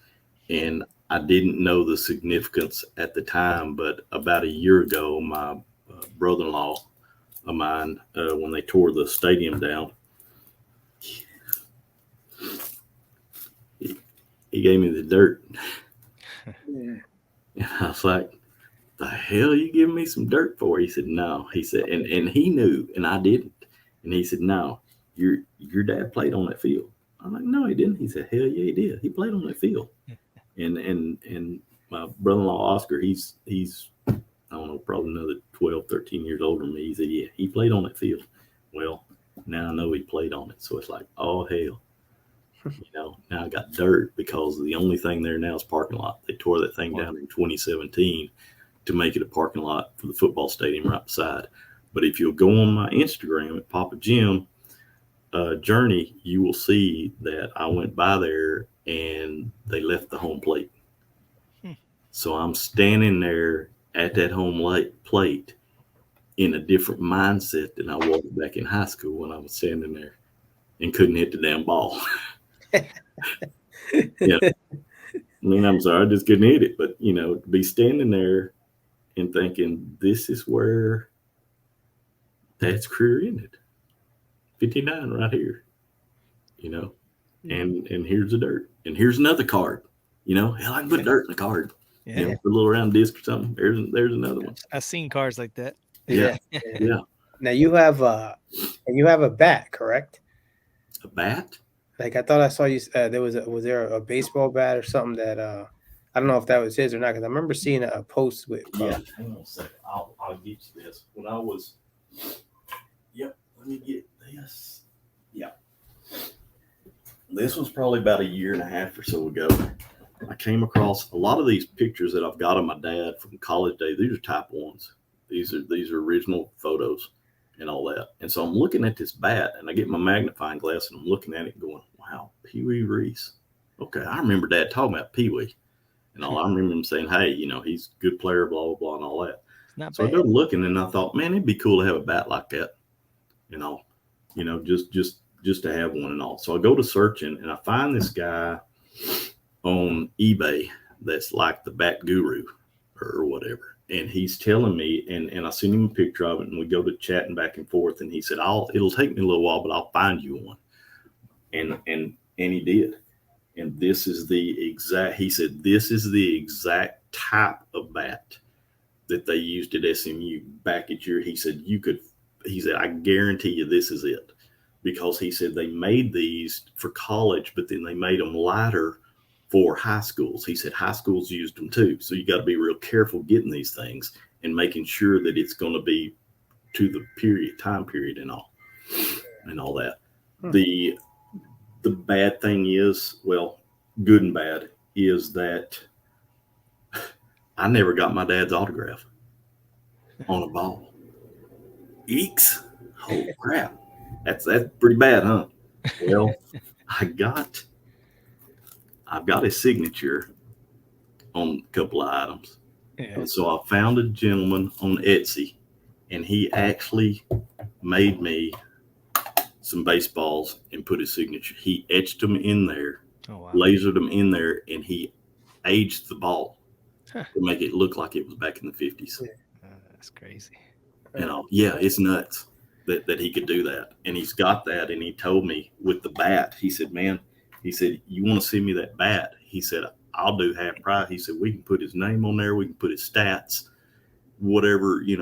And I didn't know the significance at the time, but about a year ago, my brother-in-law of mine, when they tore the stadium down, he gave me the dirt. And I was like, the hell are you giving me some dirt for? He said, no. He said, and he knew, and I didn't. And he said, no, your dad played on that field. I'm like, no, he didn't. He said, hell yeah, he did. He played on that field. And my brother-in-law, Oscar, he's I don't know, probably another 12, 13 years older than me. He said, yeah, he played on that field. Well, now I know he played on it. So it's like, oh, hell. Now I got dirt because the only thing there now is parking lot. They tore that thing down in 2017 to make it a parking lot for the football stadium right beside. But if you'll go on my Instagram at Papa Jim, Journey, you will see that I went by there and they left the home plate. Hmm. So I'm standing there at that plate in a different mindset than I was back in high school when I was standing there and couldn't hit the damn ball. Yeah, I mean, I'm sorry, I just couldn't hit it. But to be standing there and thinking this is where Dad's career ended, 59 right here, you know, and here's the dirt, and here's another card. Hell, I can put dirt in the card. Yeah. Put a little round disc or something. There's another one. I've seen cars like that. Yeah, Yeah. yeah. Now you have a bat, correct? A bat. Like I thought I saw you. Was there a baseball bat or something that I don't know if that was his or not because I remember seeing a post with. Yeah, hang on a second. I'll get you this. When I was, yep. Let me get this. Yeah, this was probably about a year and a half or so ago. I came across a lot of these pictures that I've got of my dad from college days. These are type ones. These are original photos and all that. And so I'm looking at this bat, and I get my magnifying glass, and I'm looking at it, going, "Wow, Pee Wee Reese." Okay, I remember Dad talking about Pee Wee, and all. I remember him saying, "Hey, he's a good player, blah blah blah, and all that." It's not So I bad. go looking, and I thought, man, it'd be cool to have a bat like that, you know, just to have one and all. So I go to searching, and I find this guy on eBay that's like the bat guru or whatever. And he's telling me, and I sent him a picture of it, and we go to chatting back and forth. And he said, it'll take me a little while, but I'll find you one. And he did. And this is he said, this is the exact type of bat that they used at SMU back at he said, I guarantee you this is it. Because he said they made these for college, but then they made them lighter for high schools. He said high schools used them too. So you got to be real careful getting these things and making sure that it's going to be to the time period and all that. The bad thing is, well, good and bad, is that I never got my dad's autograph on a ball. Eeks. Oh crap. That's pretty bad, huh? Well, I've got his signature on a couple of items. Yeah. And so I found a gentleman on Etsy, and he actually made me some baseballs and put his signature. He etched them in there, Oh wow. lasered them in there, and he aged the ball Huh. to make it look like it was back in the 50s. That's crazy. Yeah, it's nuts that he could do that. And he's got that, and he told me with the bat, he said, man, he said, you want to send me that bat? He said, I'll do half price. He said, we can put his name on there. We can put his stats, whatever you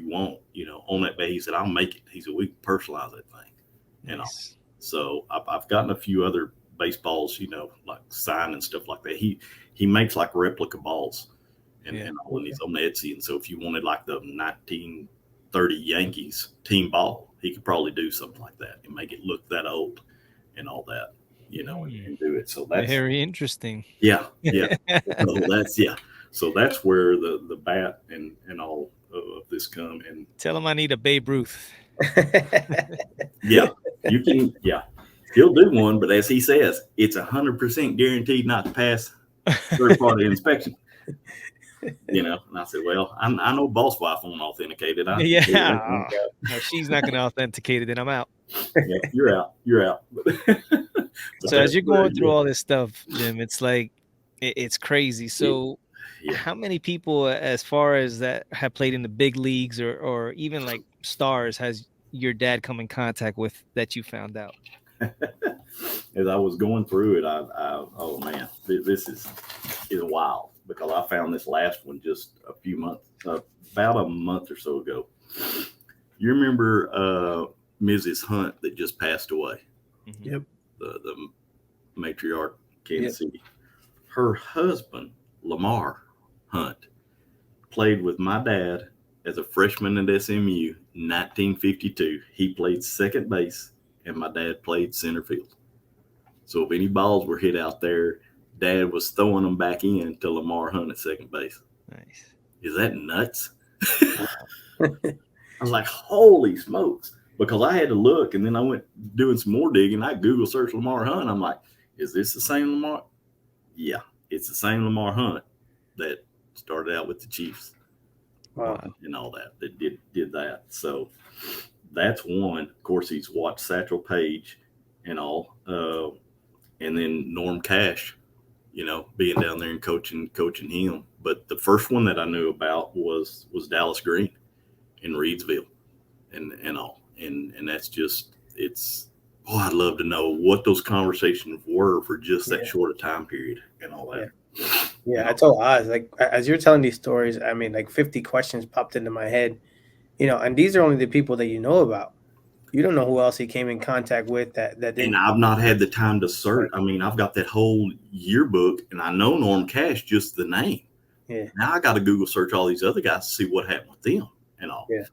want, on that bat. He said, I'll make it. He said, we can personalize that thing, Nice. So I've gotten a few other baseballs, like signed and stuff like that. He makes like replica balls and all, and he's on Etsy. And so if you wanted like the 1930 Yankees team ball, he could probably do something like that and make it look that old and all that, and do it. So that's very interesting. Yeah. So that's where the bat and all of this come. And Tell him I need a Babe Ruth. yeah, you can. Yeah, he'll do one, but as he says, it's 100% guaranteed not to pass third-party inspection. And I said, well, I know boss wife won't authenticate it. No, she's not going to authenticate it, then I'm out. Yeah, you're out. So as you're going through all this stuff, Jim, it's like it's crazy. So how many people, as far as that, have played in the big leagues or even like stars, has your dad come in contact with that you found out? As I was going through it, I oh man, this is wild, because I found this last one just a few months, about a month or so ago. You remember Mrs. Hunt that just passed away? Mm-hmm. Yep. The matriarch, Kansas City. Her husband, Lamar Hunt, played with my dad as a freshman at SMU, 1952. He played second base, and my dad played center field. So if any balls were hit out there, Dad was throwing them back in to Lamar Hunt at second base. Nice. Is that nuts? I was like, holy smokes. Because I had to look, and then I went doing some more digging. I Google searched Lamar Hunt. I'm like, Is this the same Lamar? Yeah, it's the same Lamar Hunt that started out with the Chiefs Wow. and all that did that. So that's one. Of course, he's watched Satchel Paige and all, and then Norm Cash, being down there and coaching him. But the first one that I knew about was Dallas Green in Reidsville and all, and that's just it's. Oh, I'd love to know what those conversations were for just that short a time period and all that. Yeah, I told Oz, like, as you're telling these stories, I mean, like 50 questions popped into my head, and these are only the people that you know about. You don't know who else he came in contact with that And didn't. I've not had the time to search. I mean, I've got that whole yearbook, and I know Norm Cash, just the name. Yeah. Now I got to Google search all these other guys to see what happened with them and all. Yeah.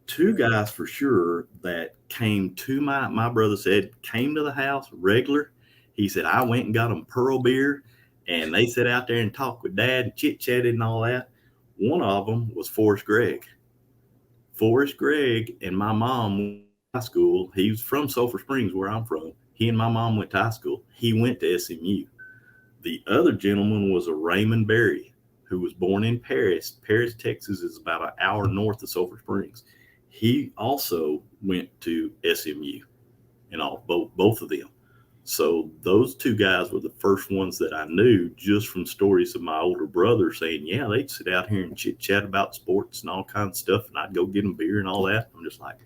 Two guys for sure that came to my brother said came to the house regular. He said, I went and got them Pearl beer, and they sat out there and talked with Dad and chit-chatted and all that. One of them was Forrest Gregg. Forrest Gregg and my mom went to high school. He was from Sulphur Springs, where I'm from. He and my mom went to high school. He went to SMU. The other gentleman was a Raymond Berry, who was born in Paris. Paris, Texas is about an hour north of Sulphur Springs. He also went to SMU, both of them. So those two guys were the first ones that I knew just from stories of my older brother saying, yeah, they'd sit out here and chit chat about sports and all kinds of stuff, and I'd go get them beer and all that. I'm just like,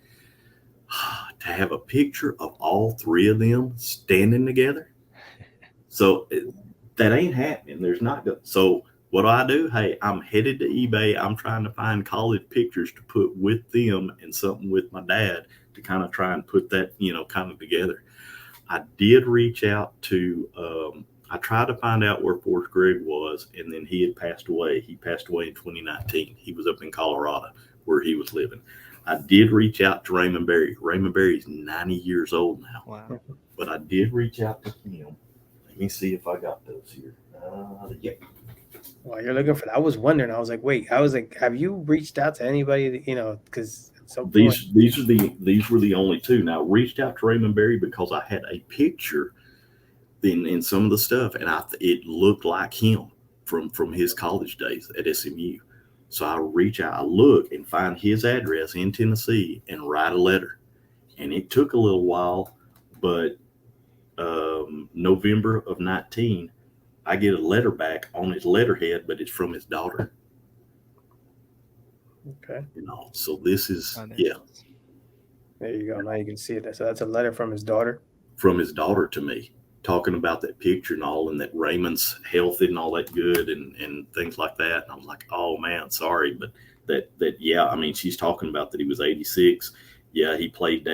to have a picture of all three of them standing together. So that ain't happening. There's not good. So what do? Hey, I'm headed to eBay. I'm trying to find college pictures to put with them and something with my dad to kind of try and put that, kind of together. I did reach out to, I tried to find out where Forrest Gregg was, and then he had passed away. He passed away in 2019. He was up in Colorado where he was living. I did reach out to Raymond Berry. Raymond Berry is 90 years old now. Wow. But I did reach out to him. Let me see if I got those here. Yeah. While you're looking for that, I was wondering. I was like, have you reached out to anybody? Because these were the only two. Now, I reached out to Raymond Berry because I had a picture in some of the stuff, and it looked like him from his college days at SMU. So I reach out, I look and find his address in Tennessee and write a letter. And it took a little while, but November of 19, I get a letter back on his letterhead, but it's from his daughter. Okay. So this is, There you go. Now you can see it. So that's a letter from his daughter. From his daughter to me, talking about that picture and all, and that Raymond's healthy and all that good and things like that. And I was like, oh man, sorry. But yeah, I mean, she's talking about that he was 86. Yeah, he played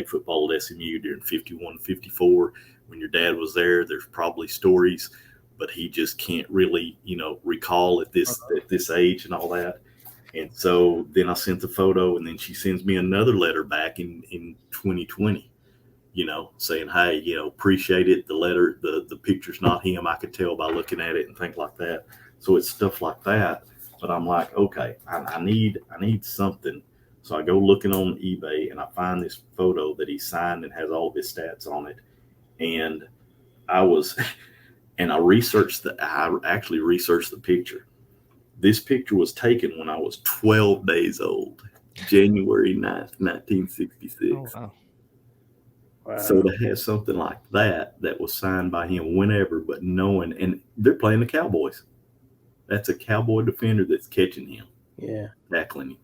football at SMU during 51 54. When your dad was there, there's probably stories, but he just can't really, recall at this age and all that. And so then I sent the photo, and then she sends me another letter back in 2020, saying, hey, appreciate it. The letter, the picture's not him. I could tell by looking at it and things like that. So it's stuff like that. But I'm like, okay, I need something. So I go looking on eBay, and I find this photo that he signed and has all of his stats on it. And I actually researched the picture. This picture was taken when I was 12 days old, January 9th, 1966. Oh, wow. Wow. So to have something like that was signed by him whenever, but knowing, and they're playing the Cowboys. That's a Cowboy defender that's catching him. Yeah. Tackling him.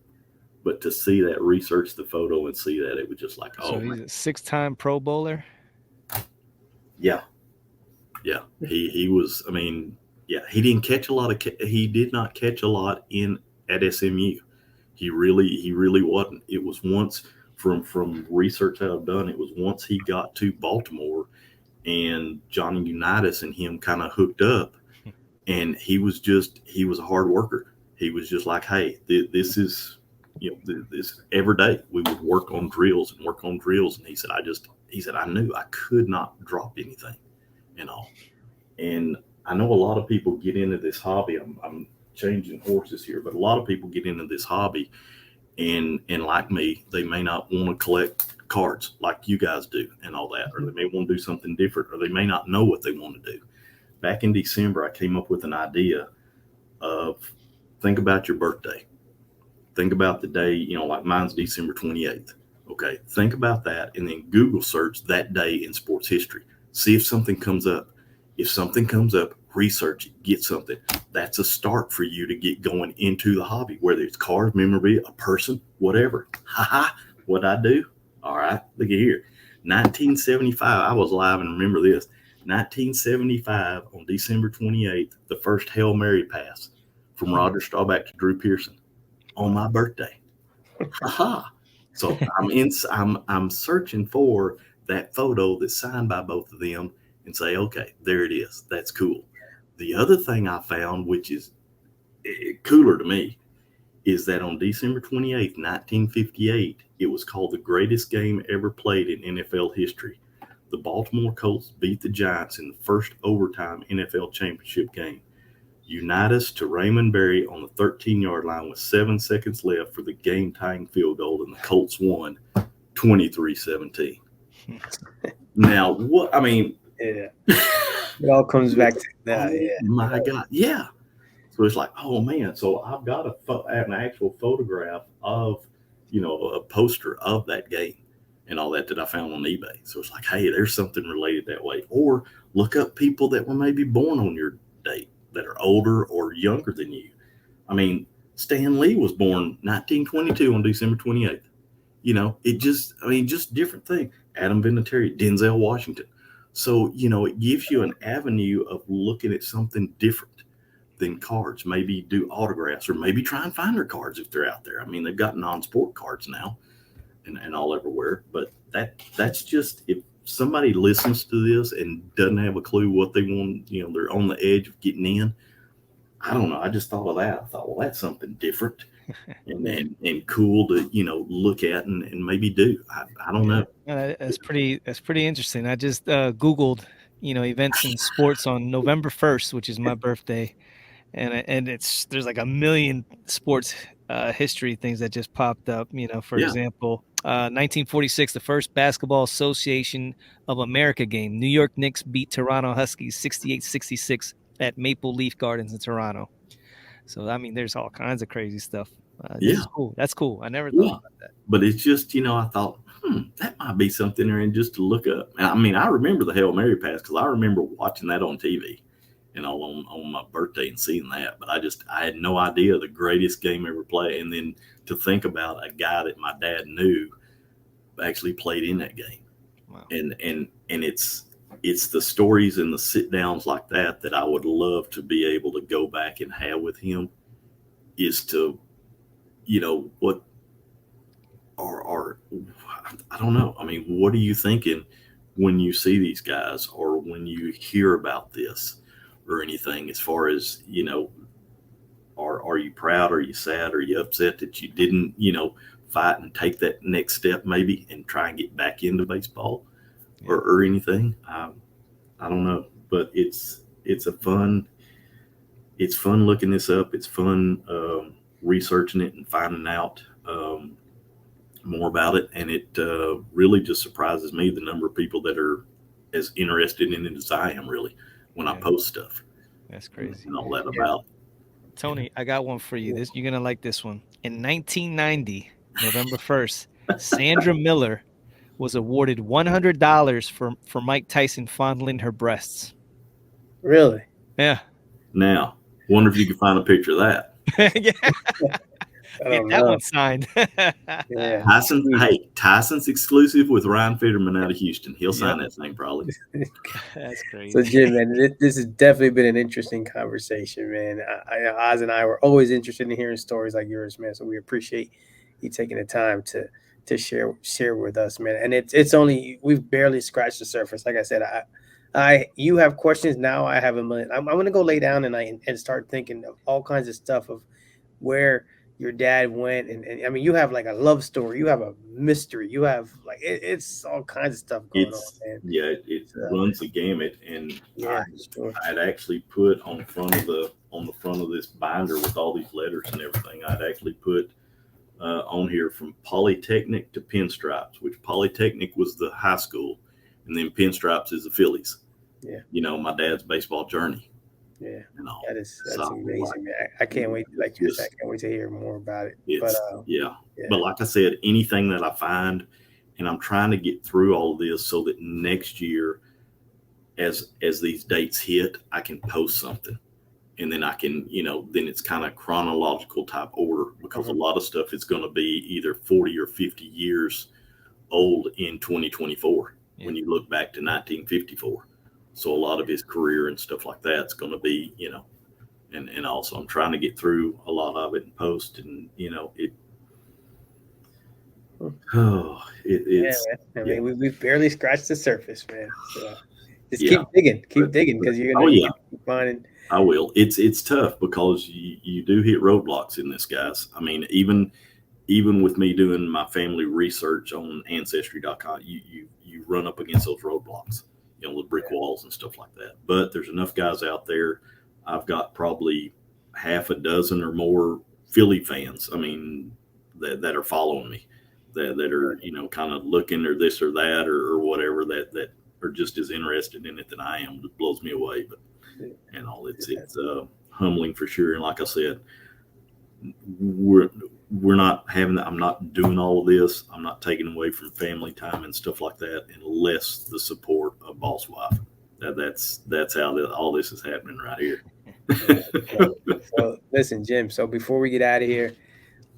But to see that, research the photo and see that, it was just like, So he's a 6-time Pro Bowler? Yeah. Yeah. He was, I mean, yeah, he didn't catch a lot he did not catch a lot at SMU. He really wasn't. It was once from research that I've done, it was once he got to Baltimore and Johnny Unitas and him kind of hooked up, and he was a hard worker. He was just like, hey, this is, this every day we would work on drills. And he said, I knew I could not drop anything, and I know a lot of people get into this hobby. I'm changing horses here, but a lot of people get into this hobby, and like me, they may not want to collect cards like you guys do and all that, or they may want to do something different, or they may not know what they want to do. Back in December, I came up with an idea of think about your birthday. Think about the day, like mine's December 28th. Okay, think about that and then Google search that day in sports history. See if something comes up. If something comes up, research it, get something. That's a start for you to get going into the hobby, whether it's cars, memorabilia, a person, whatever. Ha! What I do? All right, look at here. 1975, I was alive and remember this. 1975 on December 28th, the first Hail Mary pass from Roger Staubach to Drew Pearson on my birthday. Ha! So I'm searching for that photo that's signed by both of them and say, okay, there it is. That's cool. The other thing I found, which is cooler to me, is that on December 28th, 1958, it was called the greatest game ever played in NFL history. The Baltimore Colts beat the Giants in the first overtime NFL championship game. Unitas to Raymond Berry on the 13-yard line with 7 seconds left for the game-tying field goal, and the Colts won 23-17. Now, what I mean, yeah, it all comes back to that. My God, yeah. So it's like, oh man. So I've got an actual photograph of, a poster of that game and all that I found on eBay. So it's like, hey, there's something related that way. Or look up people that were maybe born on your date that are older or younger than you. I mean, Stan Lee was born 1922 on December 28th. Just different thing. Adam Vinatieri, Denzel Washington. So, it gives you an avenue of looking at something different than cards. Maybe do autographs or maybe try and find their cards if they're out there. I mean, they've got non-sport cards now and all everywhere. But that's just, if somebody listens to this and doesn't have a clue what they want, they're on the edge of getting in. I don't know. I just thought of that. I thought, well, that's something different and cool to, look at and maybe do. I don't know. That's pretty interesting. I just Googled, events in sports on November 1st, which is my birthday. And there's like a million sports history things that just popped up. For example, 1946, the first Basketball Association of America game. New York Knicks beat Toronto Huskies 68-66 at Maple Leaf Gardens in Toronto. So, I mean, there's all kinds of crazy stuff. This is cool. That's cool. I never thought about that. But it's just, I thought, that might be something there and just to look up. I mean, I remember the Hail Mary pass because I remember watching that on TV. On my birthday and seeing that, but I had no idea the greatest game ever played. And then to think about a guy that my dad knew actually played in that game. Wow. And it's the stories and the sit downs like that I would love to be able to go back and have with him is to, what are I don't know. I mean, what are you thinking when you see these guys or when you hear about this? Or anything as far as, are you proud? Are you sad? Are you upset that you didn't, fight and take that next step maybe and try and get back into baseball or anything? I don't know, but it's fun looking this up. It's fun researching it and finding out more about it. And it really just surprises me the number of people that are as interested in it as I am really. When I post stuff. That's crazy. And all that about. Tony, I got one for you. You're going to like this one. In 1990, November 1st, Sandra Miller was awarded $100 for Mike Tyson fondling her breasts. Really? Yeah. Now, wonder if you can find a picture of that. Yeah. Get that one signed. Yeah. Tyson's exclusive with Ryan Fitterman out of Houston. He'll sign that thing probably. That's crazy. So, Jim, man, this has definitely been an interesting conversation, man. Oz and I were always interested in hearing stories like yours, man. So we appreciate you taking the time to share with us, man. And it's only, we've barely scratched the surface. Like I said, you have questions now. I have a million. I'm going to go lay down and start thinking of all kinds of stuff of where your dad went. And I mean, you have like a love story. You have a mystery. You have like, it's all kinds of stuff going on, man. Yeah, it runs the gamut. And yeah, I'd actually put on the front of this binder with all these letters and everything, I'd actually put on here from Polytechnic to Pinstripes, which Polytechnic was the high school, and then Pinstripes is the Phillies. Yeah. My dad's baseball journey. Yeah, And all. that's So, amazing, man. I can't wait. Like you said, I can't wait to hear more about it. But yeah. yeah, But like I said, anything that I find, and I'm trying to get through all of this so that next year, as these dates hit, I can post something, and then I can, then it's kind of chronological type order, because a lot of stuff is going to be either 40 or 50 years old in 2024 when you look back to 1954. So a lot of his career and stuff like that's going to be, and also I'm trying to get through a lot of it and post, and it's I mean, we've barely scratched the surface, man. So just Yeah. keep digging, because you're gonna keep finding. I will. It's tough because you do hit roadblocks in this, guys. I mean, even with me doing my family research on ancestry.com, you run up against those roadblocks, the brick walls and stuff like that. But there's enough guys out there. I've got probably half a dozen or more Philly fans. I mean, that are following me, that are kind of looking or this or that or whatever, that are just as interested in it than I am. It blows me away. But it's humbling for sure. And like I said, we're not having that. I'm not doing all of this. I'm not taking away from family time and stuff like that unless the support of Boss Wife. That's how all this is happening right here. So listen, Jim. So before we get out of here,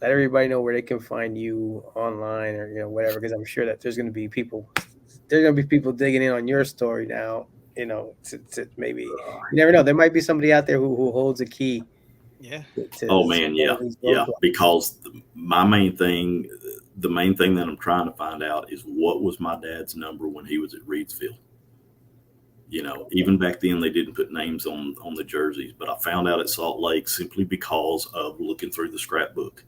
let everybody know where they can find you online, or whatever, because I'm sure that there's going to be people. There's going to be people digging in on your story now. To maybe, you never know. There might be somebody out there who holds a key. Yeah. Oh man, yeah. Because the main thing that I'm trying to find out is what was my dad's number when he was at Reedsville. Even back then they didn't put names on the jerseys, but I found out at Salt Lake simply because of looking through the scrapbook,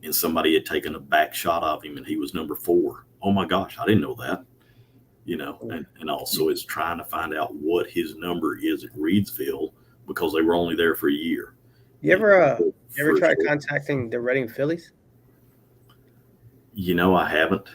and somebody had taken a back shot of him and he was number 4. Oh my gosh, I didn't know that. And also it's trying to find out what his number is at Reedsville, because they were only there for a year. You ever try contacting the Reading Phillies? I haven't.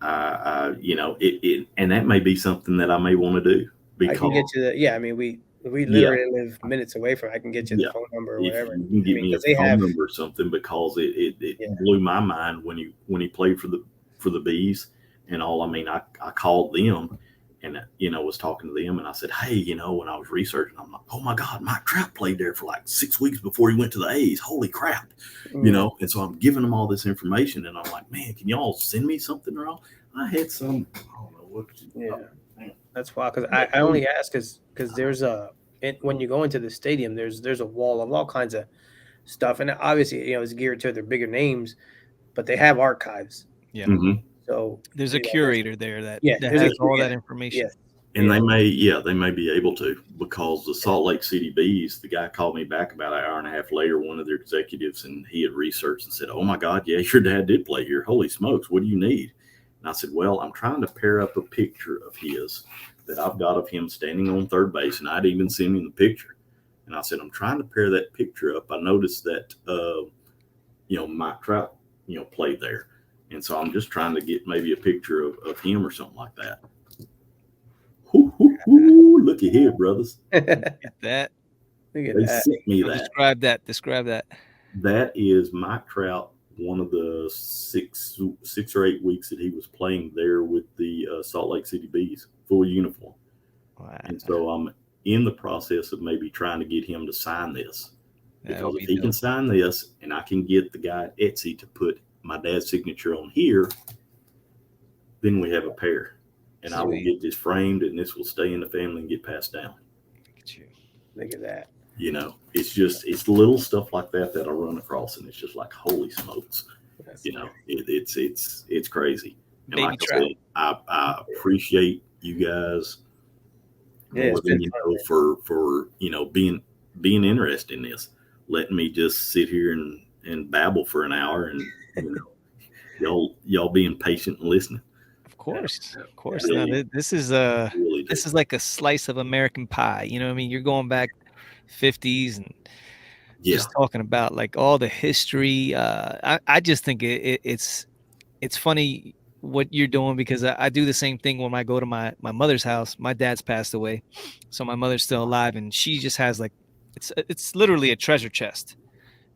And that may be something that I may want to do, because I can get you I mean, we literally live minutes away from. I can get you the phone number or whatever. You can give me a phone number or something, because it blew my mind when he played for the Bees and all. I mean, I called them and was talking to them, and I said, hey, when I was researching, I'm like, oh my God, Mike Trout played there for like 6 weeks before he went to the A's. Holy crap. And so I'm giving them all this information, and I'm like, man, can y'all send me something? Or I had some, I don't know what. That's why, because I only ask because there's when you go into the stadium, there's a wall of all kinds of stuff, and obviously it's geared to their bigger names, but they have archives. Yeah. Mm-hmm. So there's a curator there that there's has all that information. Yes. And they may be able to, because the Salt Lake City Bees, the guy called me back about an hour and a half later, one of their executives, and he had researched and said, oh my God, yeah, your dad did play here. Holy smokes, what do you need? And I said, well, I'm trying to pair up a picture of his that I've got of him standing on third base, and I'd even seen him the picture. And I said, I'm trying to pair that picture up. I noticed that, Mike Trout, played there. And so I'm just trying to get maybe a picture of him or something like that. Looky here, brothers. Look at that. They sent me that. Describe that. That is Mike Trout, one of the 6 or 8 weeks that he was playing there with the Salt Lake City Bees, full uniform. Wow. And so I'm in the process of maybe trying to get him to sign this. Because if he can sign this, and I can get the guy at Etsy to put my dad's signature on here, then we have a pair. And I will get this framed, and this will stay in the family and get passed down. Look at that. It's little stuff like that I run across, and it's just like, holy smokes. It's crazy. And Baby like I said, I appreciate you guys more than for being interested in this. Letting me just sit here and babble for an hour, and y'all being patient and listening. Of course. Now, this is like a slice of American pie. You know what I mean? You're going back 50s and Yeah. just talking about like all the history. I just think it's funny what you're doing because I do the same thing when I go to my mother's house. My dad's passed away, so my mother's still alive, and she just has like it's literally a treasure chest.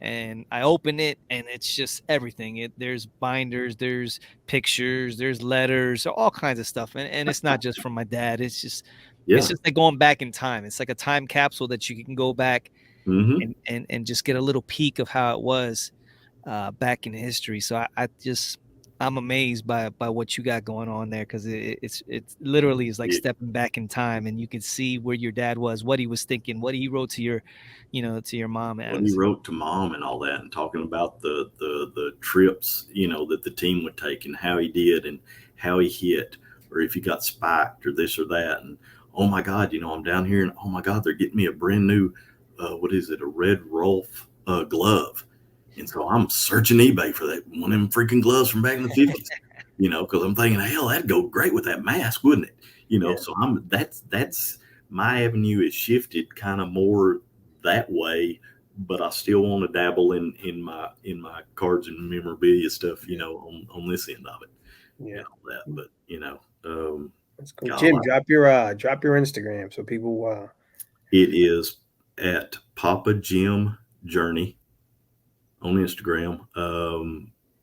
And I open it, and it's just everything. There's binders, there's pictures, there's letters, all kinds of stuff, and it's not just from my dad. It's Yeah. just like going back in time. It's like a time capsule that you can go back Mm-hmm. and just get a little peek of how it was back in history. So I'm amazed by what you got going on there because it's literally is like Yeah. stepping back in time, and you can see where your dad was, what he was thinking, what he wrote to your, to your mom. What And he wrote to mom and all that, and talking about the trips, that the team would take and how he did and how he hit, or if he got spiked or this or that. And oh my God, I'm down here and oh my God, they're getting me a brand new, what is it, a red Rolf glove. And so I'm searching eBay for that one of them freaking gloves from back in the 50s, because I'm thinking, hell, that'd go great with that mask, wouldn't it? Yeah. So that's my avenue is shifted kind of more that way, but I still want to dabble in my cards and memorabilia stuff, on this end of it. Yeah. And all that. But That's cool. God, Jim, drop your Instagram so people it is at Papa Jim Journey on Instagram.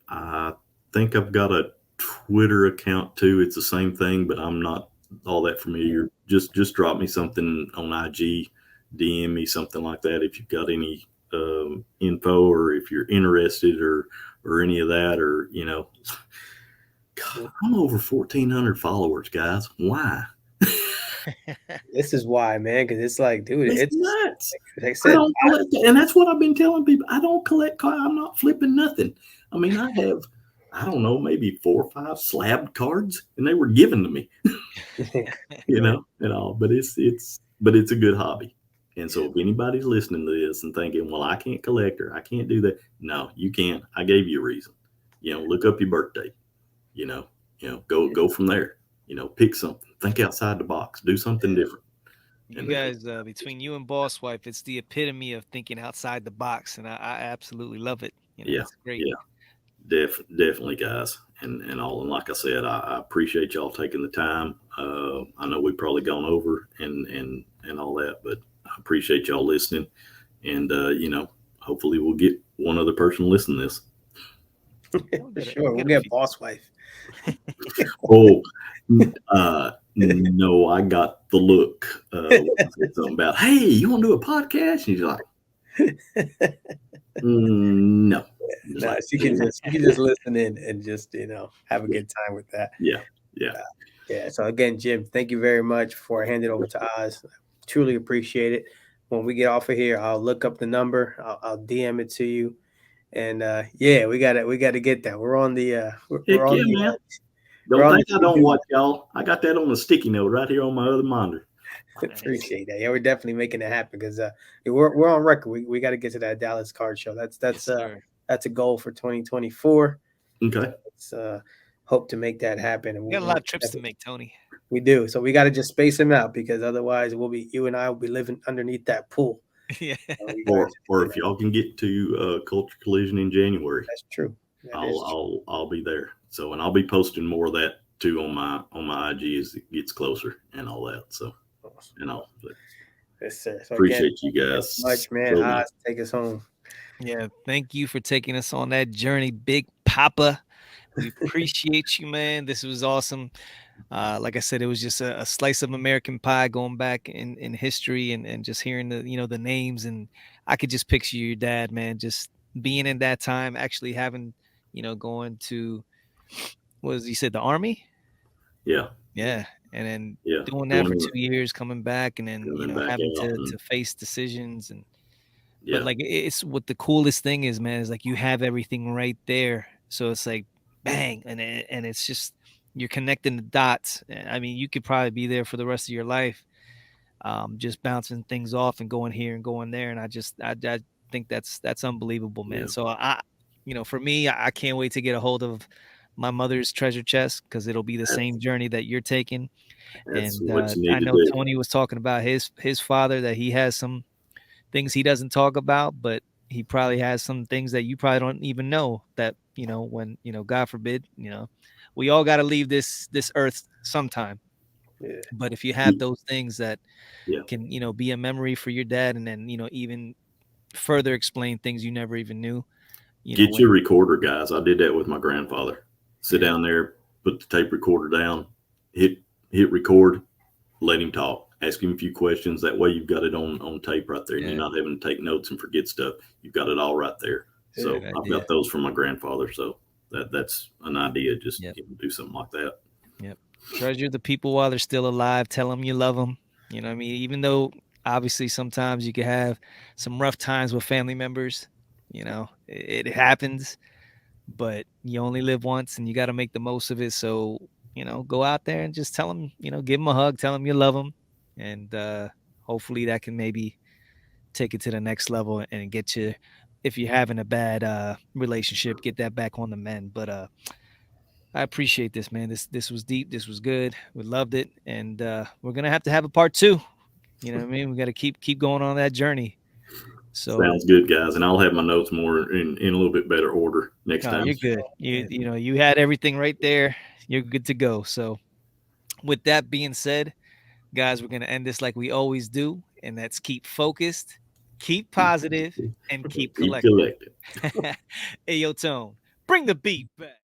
I think I've got a Twitter account too. It's the same thing, but I'm not all that familiar. Just drop me something on IG, DM me something like that if you've got any info, or if you're interested, or any of that, or God, I'm over 1,400 followers, guys. Why? this is why, man, because it's like, dude, It's it's nuts. like I I said, don't collect, and that's what I've been telling people. I don't collect cards. I'm not flipping nothing. I mean, I have, I don't know, maybe 4 or 5 slabbed cards, and they were given to me, and all. But it's a good hobby. And so, if anybody's listening to this and thinking, "Well, I can't collect or I can't do that," no, you can. I gave you a reason. Look up your birthday. Go from there. Pick something. Think outside the box. Do something different. you And guys, between you and Boss Wife, it's the epitome of thinking outside the box, and I absolutely love it. yeah, It's great. yeah. Definitely, guys, and all. And like I said, I appreciate y'all taking the time. I know we've probably gone over and all that, but I appreciate y'all listening. And hopefully we'll get one other person to listen to this. For sure. We'll get Boss Wife. Oh, no, I got the look. Something about, hey, you want to do a podcast? And he's like, no. No, Like, she can just listen in and just have a good time with that. yeah. Yeah. So again, Jim, thank you very much for handing over to Oz. Truly appreciate it. When we get off of here, I'll look up the number. I'll DM it to you. And yeah, we gotta get that. We're on the Heck we're on yeah, the man. we're Don't on think the I don't to-do. watch y'all. I got that on a sticky note right here on my other monitor. Appreciate that. Yeah, we're definitely making it happen because we're on record. We got to get to that Dallas card show. That's Yes, sir. that's a goal for 2024. Okay. Let's hope to make that happen. And We got a lot of trips to make, Tony. We do. So we got to just space them out because otherwise you and I will be living underneath that pool. Yeah. Or if y'all can get to Culture Collision in January, that's true. I'll be there. So, and I'll be posting more of that too on my IG as it gets closer and all that. So, but yes, sir. So appreciate again, you guys much, man. so much. Take us home. Yeah, thank you for taking us on that journey, Big Papa. We appreciate you, man. This was awesome. Like I said, it was just a slice of American pie going back in history and just hearing the names, and I could just picture your dad, man, just being in that time, actually having, going to, what was he said, the army? Yeah. Yeah. And then Yeah. doing that for 2 years, coming back, and then, Coming back having out to face decisions. Yeah. But like, it's what the coolest thing is, man, is like you have everything right there. So it's like bang. And it's just, you're connecting the dots. I mean, you could probably be there for the rest of your life, just bouncing things off and going here and going there. And I think that's unbelievable, man. Yeah. So for me, I can't wait to get a hold of my mother's treasure chest because it'll be the same journey that you're taking. That's And what you need I to know do. Tony was talking about his father, that he has some things he doesn't talk about, but he probably has some things that you probably don't even know that, when, God forbid, we all got to leave this earth sometime. Yeah. But if you have those things that Yeah. can, be a memory for your dad, and then, even further explain things you never even knew, Get your when, recorder, guys. I did that with my grandfather. Sit yeah, down there, put the tape recorder down, hit record, let him talk. Ask him a few questions. That way you've got it on tape right there, and you're yeah, not having to take notes and forget stuff. You've got it all right there. Yeah. So good I've idea. got those from my grandfather. So that's an idea. Just Yep. do something like that. Yep. Treasure the people while they're still alive. Tell them you love them. You know what I mean? Even though obviously sometimes you could have some rough times with family members, it happens, but you only live once and you got to make the most of it. So, go out there and just tell them, give them a hug, tell them you love them. And hopefully that can maybe take it to the next level and get you, if you're having a bad relationship, get that back on the mend. But I appreciate this, man. This was deep. This was good. We loved it, and we're gonna have a part two. You know what I mean? We got to keep going on that journey. So, Sounds good, guys. And I'll have my notes more in a little bit better order next no, time. you're good. You had everything right there. You're good to go. So, with that being said, guys, we're gonna end this like we always do, and that's keep focused, keep positive, and keep Keep collecting. collecting. Hey, yo, Tone, bring the beat back.